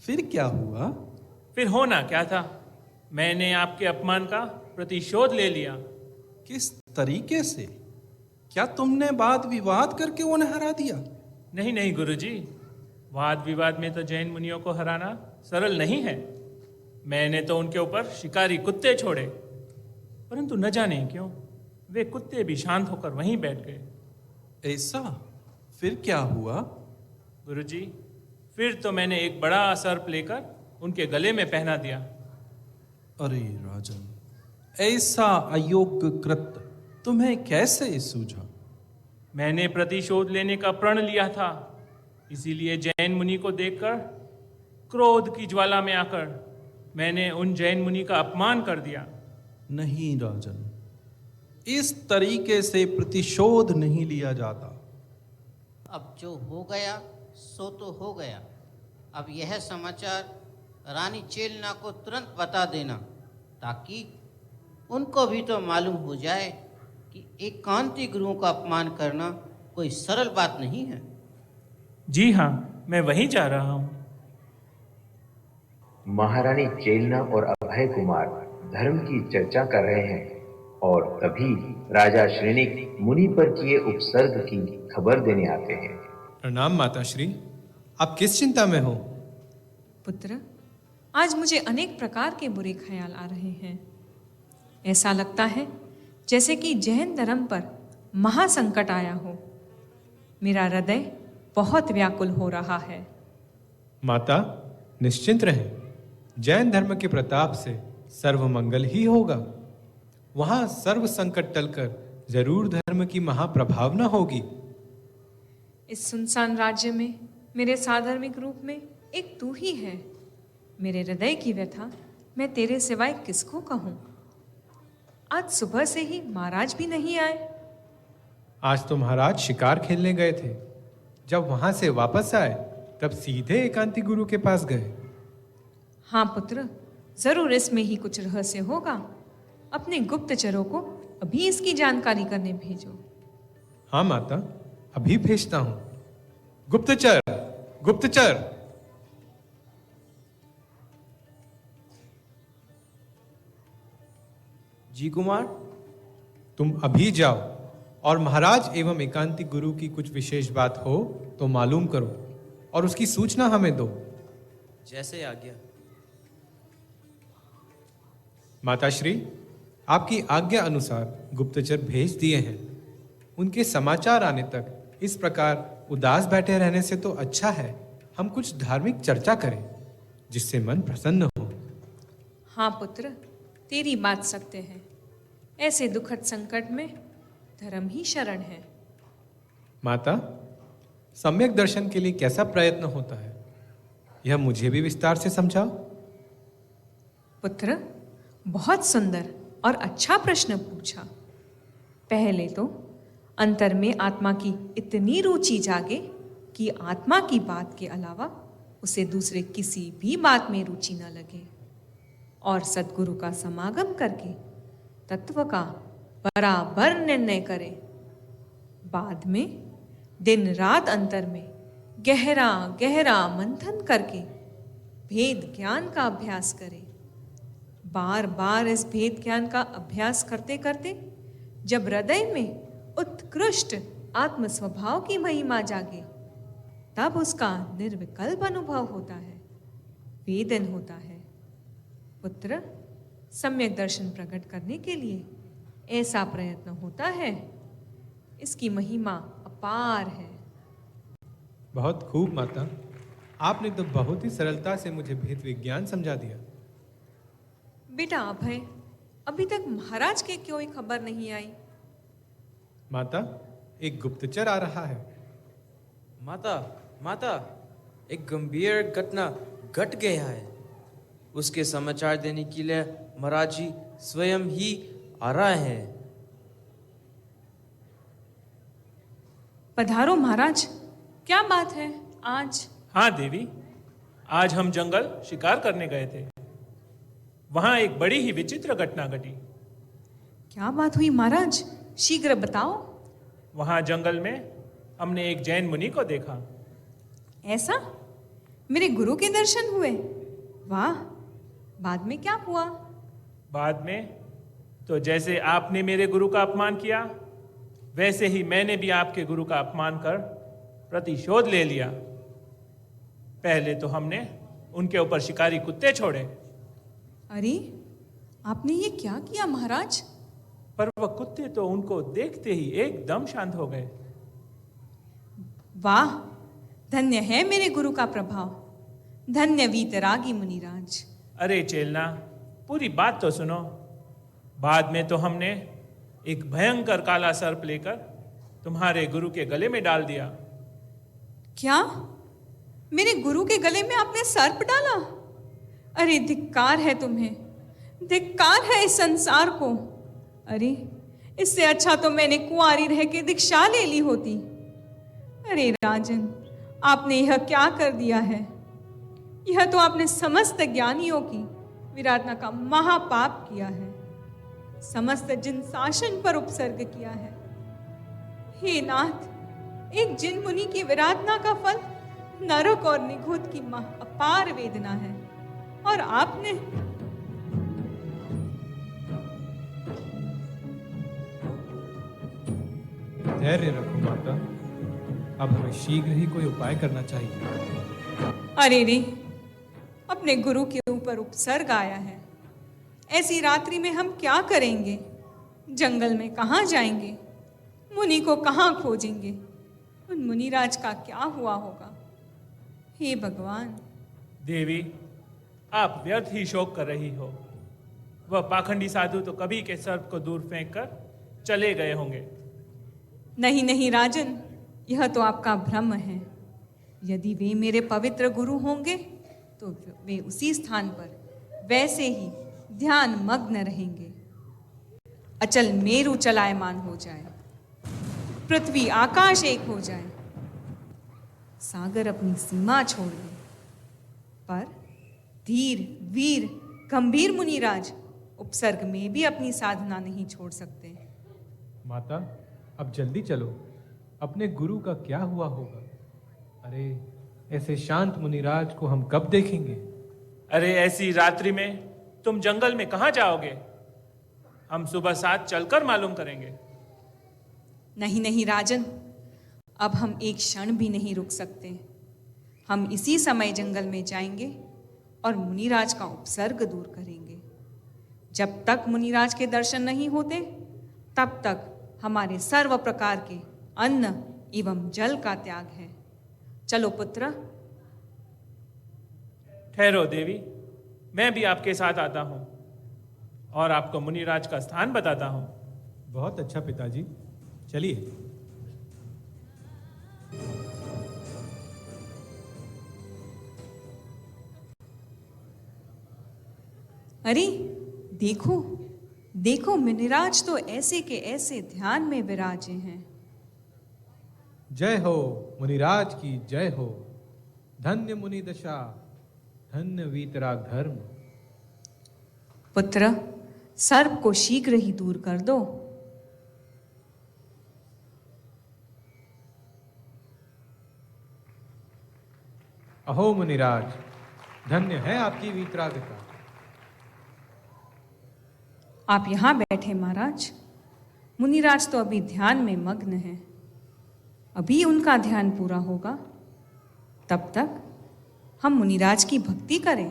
फिर क्या हुआ? फिर होना क्या था, मैंने आपके अपमान का प्रतिशोध ले लिया। किस तरीके से? क्या तुमने वाद विवाद करके उन्हें हरा दिया? नहीं नहीं गुरुजी, वाद विवाद में तो जैन मुनियों को हराना सरल नहीं है। मैंने तो उनके ऊपर शिकारी कुत्ते छोड़े, परंतु न जाने क्यों वे कुत्ते भी शांत होकर वहीं बैठ गए। ऐसा? फिर क्या हुआ? गुरुजी, फिर तो मैंने एक बड़ा सर्प लेकर उनके गले में पहना दिया। अरे राजन, ऐसा अयोग्य कृत्य तुम्हें कैसे सूझा? मैंने प्रतिशोध लेने का प्रण लिया था, इसीलिए जैन मुनि को देखकर क्रोध की ज्वाला में आकर मैंने उन जैन मुनि का अपमान कर दिया। नहीं राजन, इस तरीके से प्रतिशोध नहीं लिया जाता। अब जो हो गया सो तो हो गया। अब यह समाचार रानी चेलना को तुरंत बता देना, ताकि उनको भी तो मालूम हो जाए कि एकांती गुरुओं का अपमान करना कोई सरल बात नहीं है। जी हाँ, मैं वहीं जा रहा हूँ। महारानी चेलना और अभय कुमार धर्म की चर्चा कर रहे हैं और तभी राजा श्रेणिक मुनि पर किए उपसर्ग की खबर देने आते हैं। प्रणाम माताश्री, आप किस चिंता में हो? पुत्र, आज मुझे अनेक प्रकार के बुरे ख्याल आ रहे हैं। ऐसा लगता है जैसे कि जैन धर्म पर महासंकट आया हो। मेरा हृदय बहुत व्याकुल हो रहा है। माता, निश्चिंत रहें, जैन धर्म के प्रताप से सर्वमंगल ही होगा। वहां सर्व संकट टलकर जरूर धर्म की महाप्रभावना होगी। इस सुनसान राज्य में मेरे साधर्मिक रूप में एक तू ही है। मेरे हृदय की व्यथा मैं तेरे सिवाय किसको कहूं? आज सुबह से ही महाराज भी नहीं आए। आज तो महाराज शिकार खेलने गए थे। जब वहां से वापस आए तब सीधे एकांती गुरु के पास गए। हाँ पुत्र, जरूर इसमें ही कुछ रहस्य होगा। अपने गुप्तचरों को अभी इसकी जानकारी करने भेजो। हाँ माता, अभी भेजता हूं। गुप्तचर, गुप्तचर। जी कुमार। तुम अभी जाओ और महाराज एवं एकांती गुरु की कुछ विशेष बात हो तो मालूम करो और उसकी सूचना हमें दो। जैसे आज्ञा। माताश्री, आपकी आज्ञा अनुसार गुप्तचर भेज दिए हैं। उनके समाचार आने तक इस प्रकार उदास बैठे रहने से तो अच्छा है हम कुछ धार्मिक चर्चा करें जिससे मन प्रसन्न हो। हाँ पुत्र, तेरी बात सत्य है। ऐसे दुखद संकट में धर्म ही शरण है। माता, सम्यक दर्शन के लिए कैसा प्रयत्न होता है यह मुझे भी विस्तार से समझाओ। पुत्र, बहुत सुंदर और अच्छा प्रश्न पूछा। पहले तो अंतर में आत्मा की इतनी रुचि जागे कि आत्मा की बात के अलावा उसे दूसरे किसी भी बात में रुचि न लगे, और सद्गुरु का समागम करके तत्व का बराबर निर्णय करे। बाद में दिन रात अंतर में गहरा गहरा मंथन करके भेद ज्ञान का अभ्यास करे। बार बार इस भेद ज्ञान का अभ्यास करते करते जब हृदय में उत्कृष्ट आत्म स्वभाव की महिमा जागे, तब उसका निर्विकल्प अनुभव होता है, वेदन होता है। पुत्र, सम्यक दर्शन प्रकट करने के लिए ऐसा प्रयत्न होता है। इसकी महिमा अपार है। बहुत खूब माता, आपने तो बहुत ही सरलता से मुझे भेद विज्ञान समझा दिया। बेटा अभय, अभी तक महाराज के कोई खबर नहीं आई। माता, एक गुप्तचर आ रहा है। माता, माता, एक गंभीर घटना घट गया है। उसके समाचार देने के लिए महाराज जी स्वयं ही आ रहे हैं। पधारो महाराज, क्या बात है आज? हाँ देवी, आज हम जंगल शिकार करने गए थे। वहां एक बड़ी ही विचित्र घटना घटी। क्या बात हुई महाराज, शीघ्र बताओ। वहां जंगल में हमने एक जैन मुनि को देखा। ऐसा? मेरे गुरु के दर्शन हुए? वाह, बाद में क्या हुआ? बाद में तो जैसे आपने मेरे गुरु का अपमान किया, वैसे ही मैंने भी आपके गुरु का अपमान कर प्रतिशोध ले लिया। पहले तो हमने उनके ऊपर शिकारी कुत्ते छोड़े। अरे, आपने ये क्या किया महाराज? पर वह कुत्ते तो उनको देखते ही एकदम शांत हो गए। वाह, धन्य है मेरे गुरु का प्रभाव। धन्य वीतरागी मुनिराज। अरे चेलना, पूरी बात तो सुनो। बाद में तो हमने एक भयंकर काला सर्प लेकर तुम्हारे गुरु के गले में डाल दिया। क्या? मेरे गुरु के गले में आपने सर्प डाला? अरे धिक्कार है तुम्हें, धिक्कार है इस संसार को। अरे, इससे अच्छा तो मैंने कुंवारी रह के दीक्षा ले ली होती। अरे राजन, आपने यह क्या कर दिया है? यह तो आपने समस्त ज्ञानियों की विराधना का महापाप किया है, समस्त जिन शासन पर उपसर्ग किया है। हे नाथ, एक जिन मुनि की विराधना का फल नरक और निगुत की अपार वेदना है, और आपने धैर्य रखो माता, अब हमें शीघ्र ही कोई उपाय करना चाहिए। अरे रे, अपने गुरु के ऊपर उपसर्ग आया है। ऐसी रात्रि में हम क्या करेंगे? जंगल में कहाँ जाएंगे? मुनि को कहाँ खोजेंगे? उन मुनिराज का क्या हुआ होगा? हे भगवान। देवी, आप व्यर्थ ही शोक कर रही हो। वह पाखंडी साधु तो कभी के सर्प को दूर फेंक कर चले गए होंगे। नहीं नहीं राजन, यह तो आपका भ्रम है। यदि वे मेरे पवित्र गुरु होंगे तो वे उसी स्थान पर वैसे ही ध्यान मग्न रहेंगे। अचल मेरु चलायमान हो जाए, पृथ्वी आकाश एक हो जाए, सागर अपनी सीमा छोड़ दे, पर धीर वीर गंभीर मुनिराज उपसर्ग में भी अपनी साधना नहीं छोड़ सकते। माता, अब जल्दी चलो, अपने गुरु का क्या हुआ होगा? अरे, ऐसे शांत मुनिराज को हम कब देखेंगे? अरे ऐसी रात्रि में तुम जंगल में कहाँ जाओगे? हम सुबह 7 चलकर मालूम करेंगे। नहीं नहीं राजन, अब हम एक क्षण भी नहीं रुक सकते। हम इसी समय जंगल में जाएंगे और मुनिराज का उपसर्ग दूर करेंगे। जब तक मुनिराज के दर्शन नहीं होते, तब तक हमारे सर्व प्रकार के अन्न एवं जल का त्याग है। चलो पुत्र। ठहरो देवी, मैं भी आपके साथ आता हूं और आपको मुनिराज का स्थान बताता हूं। बहुत अच्छा पिताजी, चलिए। अरे देखो देखो, मुनिराज तो ऐसे के ऐसे ध्यान में विराजे हैं। जय हो मुनिराज की जय हो। धन्य मुनि दशा, धन्य वीतराग धर्म। पुत्र, सर्प को शीघ्र ही दूर कर दो। अहो मुनिराज, धन्य है आपकी वीतरागता। आप यहां बैठे महाराज। मुनिराज तो अभी ध्यान में मग्न है। अभी उनका ध्यान पूरा होगा, तब तक हम मुनिराज की भक्ति करें।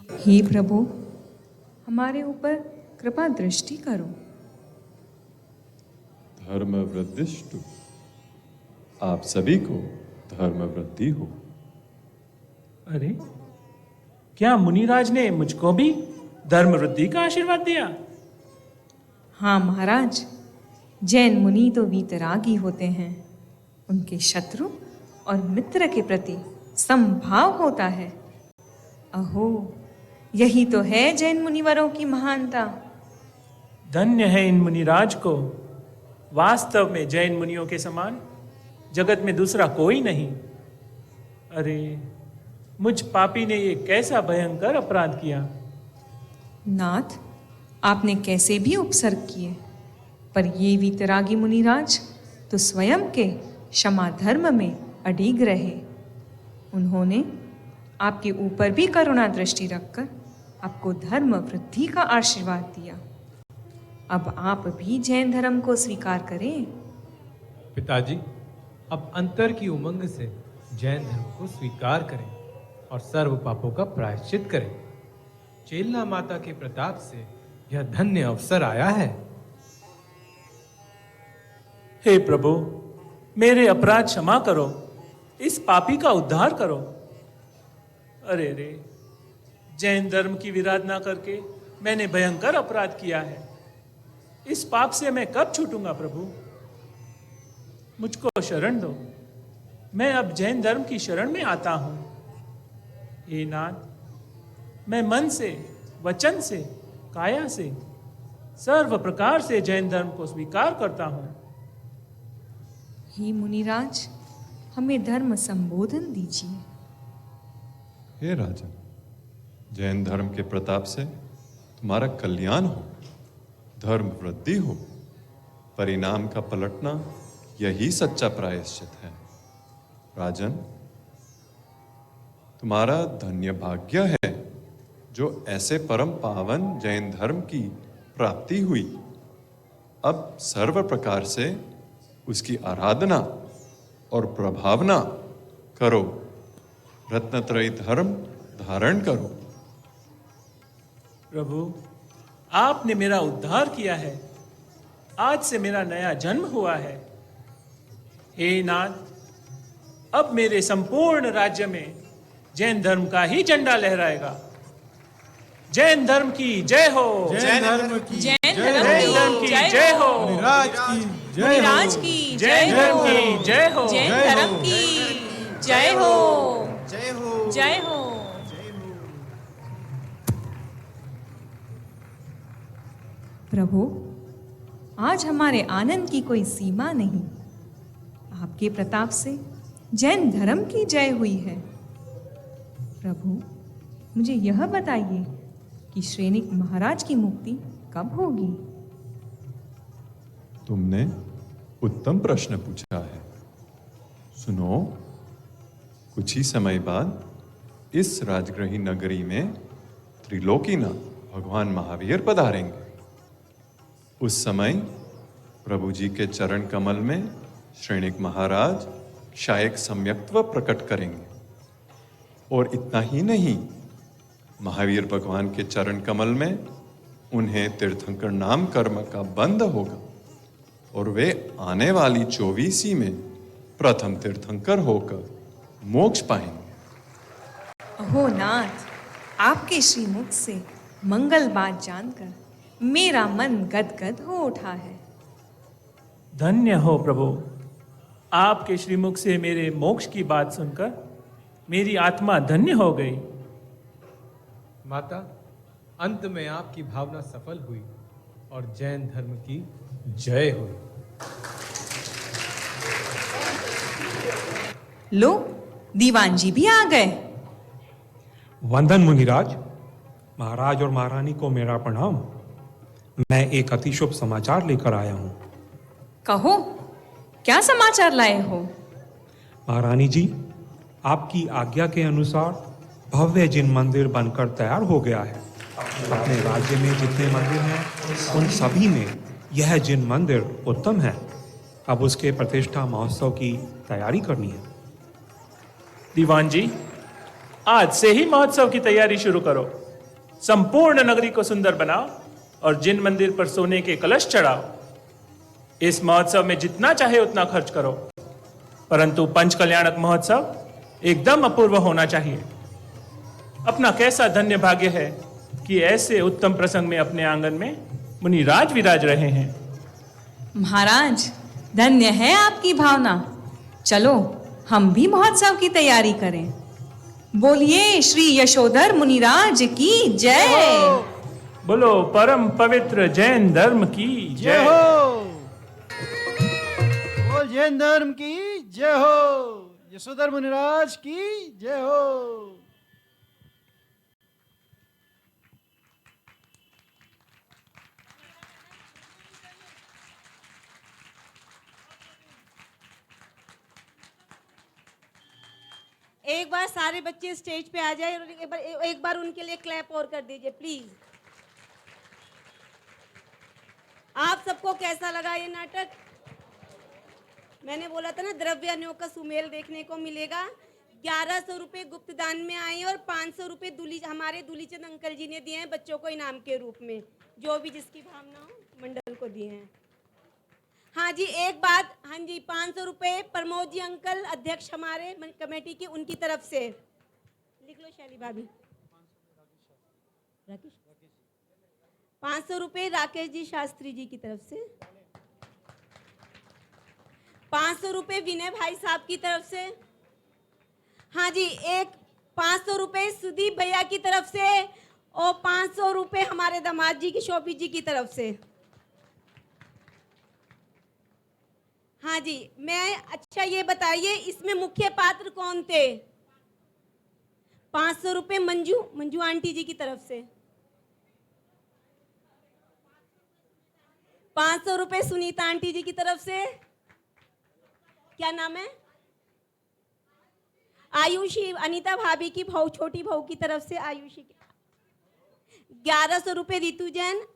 हे प्रभु, हमारे ऊपर कृपा दृष्टि करो। धर्म वृद्धिष्टु, आप सभी को धर्म वृद्धि हो। अरे, क्या मुनिराज ने मुझको भी धर्म वृद्धि का आशीर्वाद दिया? हाँ महाराज, जैन मुनि तो वीतरागी होते हैं। उनके शत्रु और मित्र के प्रति समभाव होता है। अहो, यही तो है जैन मुनिवरों की महानता। धन्य है इन मुनिराज को। वास्तव में जैन मुनियों के समान जगत में दूसरा कोई नहीं। अरे, मुझ पापी ने ये कैसा भयंकर अपराध किया। नाथ, आपने कैसे भी उपसर्ग किए, पर ये वीतरागी मुनिराज तो स्वयं के क्षमा धर्म में अडिग रहे। उन्होंने आपके ऊपर भी करुणा दृष्टि रखकर आपको धर्म वृद्धि का आशीर्वाद दिया। अब आप भी जैन धर्म को स्वीकार करें। पिताजी, अब अंतर की उमंग से जैन धर्म को स्वीकार करें और सर्व पापों का प्रायश्चित करें। चेलना माता के प्रताप से यह धन्य अवसर आया है। हे प्रभु, मेरे अपराध क्षमा करो, इस पापी का उद्धार करो। अरे रे, जैन धर्म की विराधना करके मैंने भयंकर अपराध किया है। इस पाप से मैं कब छूटूंगा प्रभु? मुझको शरण दो, मैं अब जैन धर्म की शरण में आता हूं। हे नाथ, मैं मन से, वचन से, काया से, सर्व प्रकार से जैन धर्म को स्वीकार करता हूं। हे मुनिराज, हमें धर्म संबोधन दीजिए। हे राजन, जैन धर्म के प्रताप से तुम्हारा कल्याण हो, धर्म वृद्धि हो। परिणाम का पलटना यही सच्चा प्रायश्चित है। राजन, तुम्हारा धन्य भाग्य है जो ऐसे परम पावन जैन धर्म की प्राप्ति हुई। अब सर्व प्रकार से उसकी आराधना और प्रभावना करो, रत्नत्रयी धर्म धारण करो। प्रभु, आपने मेरा उद्धार किया है। आज से मेरा नया जन्म हुआ है। हे नाथ, अब मेरे संपूर्ण राज्य में जैन धर्म का ही झंडा लहराएगा। जैन धर्म की जय हो। जैन धर्म की जैन धर्म की जय हो। मुनिराज की मुनिराज की जैन धर्म की जय हो। जैन धर्म की जय हो। जय हो। जय हो। प्रभु, आज हमारे आनंद की कोई सीमा नहीं। आपके प्रताप से जैन धर्म की जय हुई है। प्रभु, मुझे यह बताइए कि श्रेणिक महाराज की मुक्ति कब होगी? तुमने उत्तम प्रश्न पूछा है। सुनो, कुछ ही समय बाद इस राजगृही नगरी में त्रिलोकीनाथ भगवान महावीर पधारेंगे। उस समय प्रभु जी के चरण कमल में श्रेणिक महाराज शायक सम्यक्त्व प्रकट करेंगे। और इतना ही नहीं, महावीर भगवान के चरण कमल में उन्हें तीर्थंकर नाम कर्म का बंध होगा और वे आने वाली 24वीं में प्रथम तीर्थंकर होकर मोक्ष पाएंगे। अहो नाथ, आपके श्रीमुख से मंगल बात जानकर मेरा मन गदगद हो उठा है। धन्य हो प्रभु, आपके श्रीमुख से मेरे मोक्ष की बात सुनकर मेरी आत्मा धन्य हो गई। माता, अंत में आपकी भावना सफल हुई और जैन धर्म की जय हुई। लो, दीवान जी भी आ गए। वंदन मुनिराज। महाराज और महारानी को मेरा प्रणाम। मैं एक अति शुभ समाचार लेकर आया हूं। कहो, क्या समाचार लाए हो? महारानी जी, आपकी आज्ञा के अनुसार भव्य जिन मंदिर बनकर तैयार हो गया है। अपने राज्य में जितने मंदिर हैं उन सभी में यह जिन मंदिर उत्तम है। अब उसके प्रतिष्ठा महोत्सव की तैयारी करनी है। दीवान जी, आज से ही महोत्सव की तैयारी शुरू करो। संपूर्ण नगरी को सुंदर बनाओ और जिन मंदिर पर सोने के कलश चढ़ाओ। इस महोत्सव में जितना चाहे उतना खर्च करो, परंतु पंच कल्याणक महोत्सव एकदम अपूर्व होना चाहिए। अपना कैसा धन्य भाग्य है कि ऐसे उत्तम प्रसंग में अपने आंगन में मुनिराज विराज रहे हैं। महाराज, धन्य है आपकी भावना। चलो हम भी महोत्सव की तैयारी करें। बोलिए श्री यशोधर मुनिराज की जय। बोलो परम पवित्र जैन धर्म की जय हो। बोल जैन धर्म की जय हो। यशोधर मुनिराज की जय हो। एक बार सारे बच्चे स्टेज पे आ जाए और एक बार उनके लिए क्लैप और कर दीजिए प्लीज। आप सबको कैसा लगा ये नाटक? मैंने बोला था ना, द्रव्यान्यों का सुमेल देखने को मिलेगा। 1100 रुपये गुप्त दान में आए और 500 रुपये हमारे दूलीचंद अंकल जी ने दिए हैं बच्चों को इनाम के रूप में, जो भी जिसकी भावना हो मंडल को दिए हैं। हाँ जी, एक बात, हाँ जी, 500 रुपये प्रमोद जी अंकल अध्यक्ष हमारे कमेटी की, उनकी तरफ से लिख लो शैली भाभी। 500 रुपये राकेश जी शास्त्री जी की तरफ से। 500 रुपये विनय भाई साहब की तरफ से। हाँ जी, एक 500 रुपये सुदीप भैया की तरफ से और 500 रुपये हमारे दामाद जी की शोभी जी की तरफ से। हाँ जी, मैं अच्छा ये बताइए इसमें मुख्य पात्र कौन थे? 500 रुपये मंजू आंटी जी की तरफ से। 500 रुपये सुनीता आंटी जी की तरफ से। क्या नाम है? आयुषी, अनीता भाभी की भाऊ, छोटी भाऊ की तरफ से आयुषी। 1100 रुपये रितु जैन,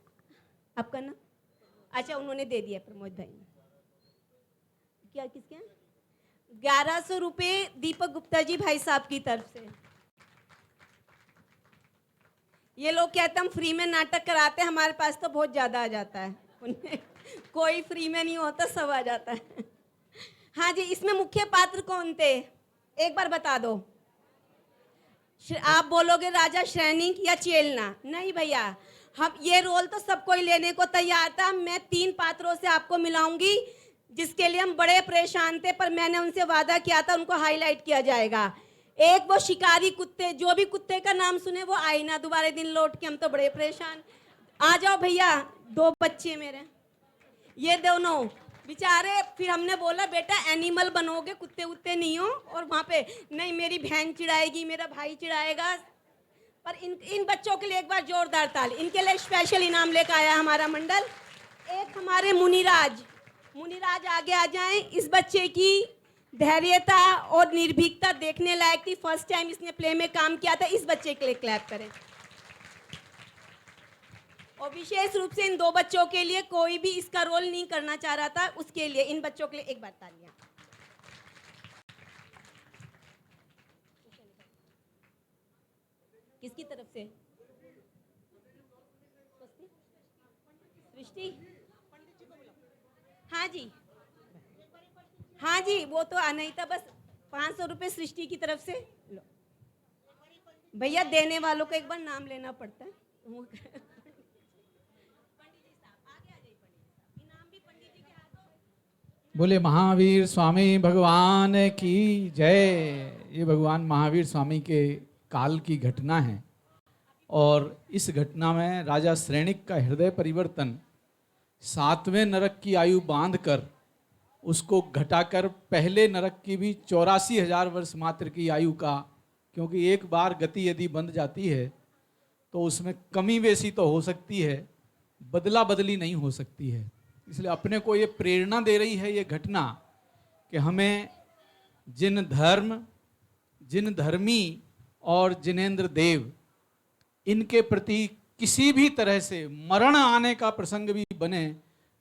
आपका नाम? अच्छा, उन्होंने दे दिया प्रमोद भाई। क्या किसके? 1100 रुपये दीपक गुप्ता जी भाई साहब की तरफ से। ये लोग कहते हम फ्री में नाटक कराते हैं, हमारे पास तो बहुत ज्यादा आ जाता है। उनमें कोई फ्री में नहीं होता, सब आ जाता है। हाँ जी, इसमें मुख्य पात्र कौन थे एक बार बता दो। आप बोलोगे राजा श्रेणी या चेलना? नहीं भैया, हम ये रोल तो सबको ही लेने को तैयार था। मैं 3 पात्रों से आपको मिलाऊंगी जिसके लिए हम बड़े परेशान थे, पर मैंने उनसे वादा किया था उनको हाईलाइट किया जाएगा। एक वो शिकारी कुत्ते, जो भी कुत्ते का नाम सुने वो आई ना दोबारा दिन लौट के, हम तो बड़े परेशान। आ जाओ भैया, 2 बच्चे मेरे, ये दोनों बेचारे। फिर हमने बोला बेटा एनिमल बनोगे, कुत्ते उत्ते नहीं हो। और वहाँ पे नहीं, मेरी बहन चिढ़ाएगी, मेरा भाई चिढ़ाएगा। पर इन बच्चों के लिए एक बार जोरदार ताली। इनके लिए स्पेशल इनाम लेकर आया हमारा मंडल। एक हमारे मुनिराज आगे आ जाएं। इस बच्चे की धैर्यता और निर्भीकता देखने लायक थी। फर्स्ट टाइम इसने प्ले में काम किया था। इस बच्चे के लिए क्लैप करें। और विशेष रूप से इन 2 बच्चों के लिए, कोई भी इसका रोल नहीं करना चाह रहा था, उसके लिए इन बच्चों के लिए एक बार तालियां। किसकी तरफ से? सृष्टि? हाँ जी, हाँ जी, वो तो आना ही था। बस 500 रुपये सृष्टि की तरफ से लो। भैया देने वालों को एक बार नाम लेना पड़ता है। बोले महावीर स्वामी भगवान की जय। ये भगवान महावीर स्वामी के काल की घटना है और इस घटना में राजा श्रेणिक का हृदय परिवर्तन 7वें नरक की आयु बांधकर उसको घटाकर पहले नरक की भी 84,000 वर्ष मात्र की आयु का, क्योंकि एक बार गति यदि बंध जाती है तो उसमें कमी बेसी तो हो सकती है, बदला बदली नहीं हो सकती है। इसलिए अपने को ये प्रेरणा दे रही है ये घटना कि हमें जिन धर्मी और जिनेंद्र देव, इनके प्रति किसी भी तरह से मरण आने का प्रसंग भी बने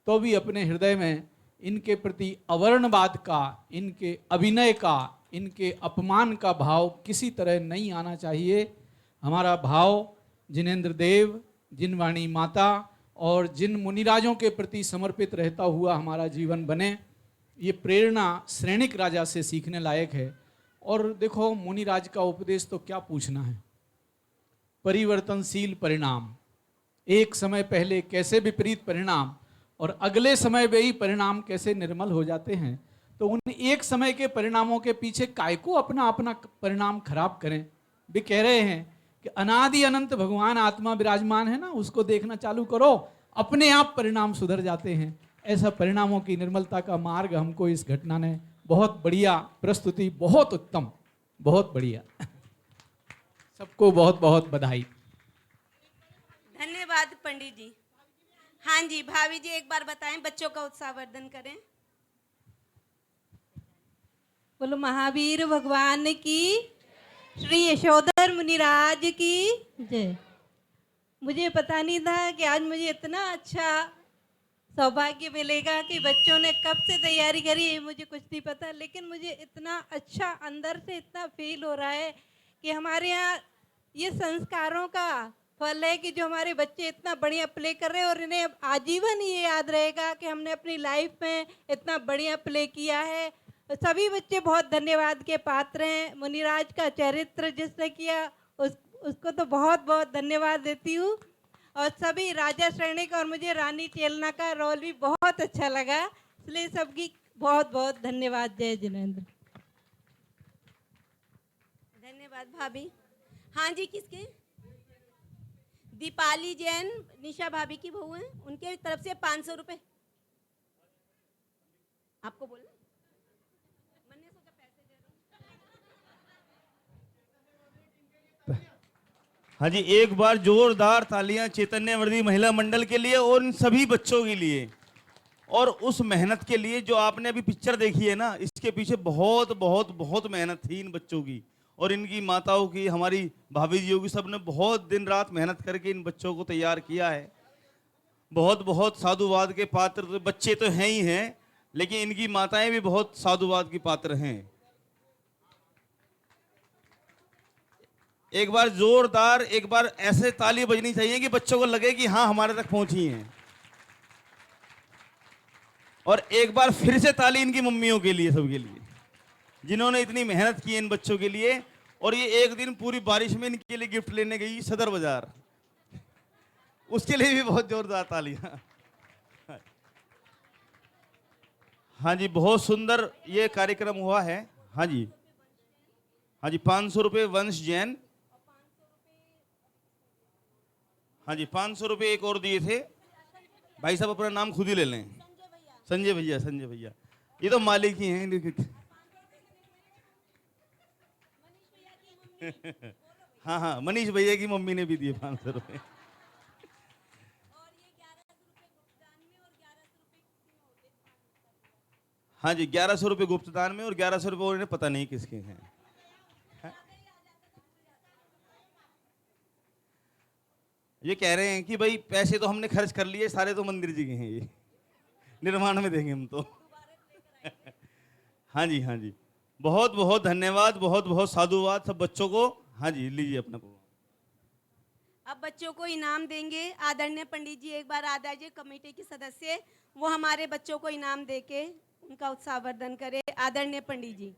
तो भी अपने हृदय में इनके प्रति अवर्णवाद का, इनके अभिनय का, इनके अपमान का भाव किसी तरह नहीं आना चाहिए। हमारा भाव जिनेंद्र देव, जिनवाणी माता और जिन मुनिराजों के प्रति समर्पित रहता हुआ हमारा जीवन बने, ये प्रेरणा श्रेणिक राजा से सीखने लायक है। और देखो, मुनिराज का उपदेश तो क्या पूछना है, परिवर्तनशील परिणाम, एक समय पहले कैसे विपरीत परिणाम और अगले समय वे ही परिणाम कैसे निर्मल हो जाते हैं। तो उन एक समय के परिणामों के पीछे काय को अपना अपना परिणाम खराब करें। वे कह रहे हैं कि अनादि अनंत भगवान आत्मा विराजमान है ना, उसको देखना चालू करो, अपने आप परिणाम सुधर जाते हैं। ऐसा परिणामों की निर्मलता का मार्ग हमको इस घटना ने बहुत बढ़िया प्रस्तुति, बहुत उत्तम, बहुत बढ़िया। सबको बहुत बहुत बधाई। धन्यवाद पंडित जी। हाँ जी, भाभी जी एक बार बताएं, बच्चों का उत्साहवर्धन करें। बोलो महावीर भगवान की, श्री यशोधर मुनिराज की जय। मुझे पता नहीं था कि आज मुझे इतना अच्छा सौभाग्य मिलेगा कि बच्चों ने कब से तैयारी करी है, मुझे कुछ नहीं पता, लेकिन मुझे इतना अच्छा अंदर से इतना फील हो रहा है कि हमारे यहाँ ये संस्कारों का फल है कि जो हमारे बच्चे इतना बढ़िया प्ले कर रहे हैं और इन्हें अब आजीवन ये याद रहेगा कि हमने अपनी लाइफ में इतना बढ़िया प्ले किया है। सभी बच्चे बहुत धन्यवाद के पात्र हैं। मुनिराज का चरित्र जिसने किया उसको तो बहुत बहुत धन्यवाद देती हूँ। और सभी राजा श्रेणिक और मुझे रानी चेलना का रोल भी बहुत अच्छा लगा, इसलिए सबकी बहुत बहुत धन्यवाद। जय जिनेंद्र। धन्यवाद भाभी। हाँ जी, किसके? दीपाली जैन, निशा भाभी की बहू हैं, उनके तरफ से 500 रुपए आपको बोलना। हाँ जी, एक बार जोरदार तालियां चैतन्य वर्दी महिला मंडल के लिए और इन सभी बच्चों के लिए, और उस मेहनत के लिए जो आपने अभी पिक्चर देखी है ना, इसके पीछे बहुत बहुत बहुत मेहनत थी इन बच्चों की और इनकी माताओं की, हमारी भाभी जियों की, सब ने बहुत दिन रात मेहनत करके इन बच्चों को तैयार किया है। बहुत बहुत साधुवाद के पात्र तो बच्चे तो हैं ही हैं, लेकिन इनकी माताएं भी बहुत साधुवाद की पात्र हैं। एक बार जोरदार, एक बार ऐसे ताली बजनी चाहिए कि बच्चों को लगे कि हाँ हमारे तक पहुंची हैं। और एक बार फिर से ताली इनकी मम्मियों के लिए, सबके लिए जिन्होंने इतनी मेहनत की इन बच्चों के लिए। और ये एक दिन पूरी बारिश में इनके लिए गिफ्ट लेने गई सदर बाजार, उसके लिए भी बहुत जोरदार तालियां। हाँ जी, बहुत सुंदर ये कार्यक्रम हुआ है। हाँ जी, हाँ जी, 500 रुपये वंश जैन। हाँ जी, 500 रुपये एक और दिए थे। भाई साहब अपना नाम खुद ही ले लें। संजय भैया, संजय भैया, ये तो मालिक ही हैं। हाँ हाँ, मनीष भैया की मम्मी ने भी दिए 500 रुपये। हाँ जी, 1100 रुपये गुप्तदान में और 1100 रुपये उन्हें पता नहीं किसके हैं। ये कह रहे हैं कि भाई पैसे तो हमने खर्च कर लिए, सारे तो मंदिर जी के हैं, ये निर्माण में देंगे हम तो। हाँ जी, हाँ जी, बहुत बहुत धन्यवाद, बहुत बहुत साधुवाद सब बच्चों को। हाँ जी, लीजिए अपना। अब बच्चों को इनाम देंगे। आदरणीय पंडित जी एक बार आ जाइए, कमेटी के सदस्य, वो हमारे बच्चों को इनाम देके उनका उत्साहवर्धन करे। आदरणीय पंडित जी।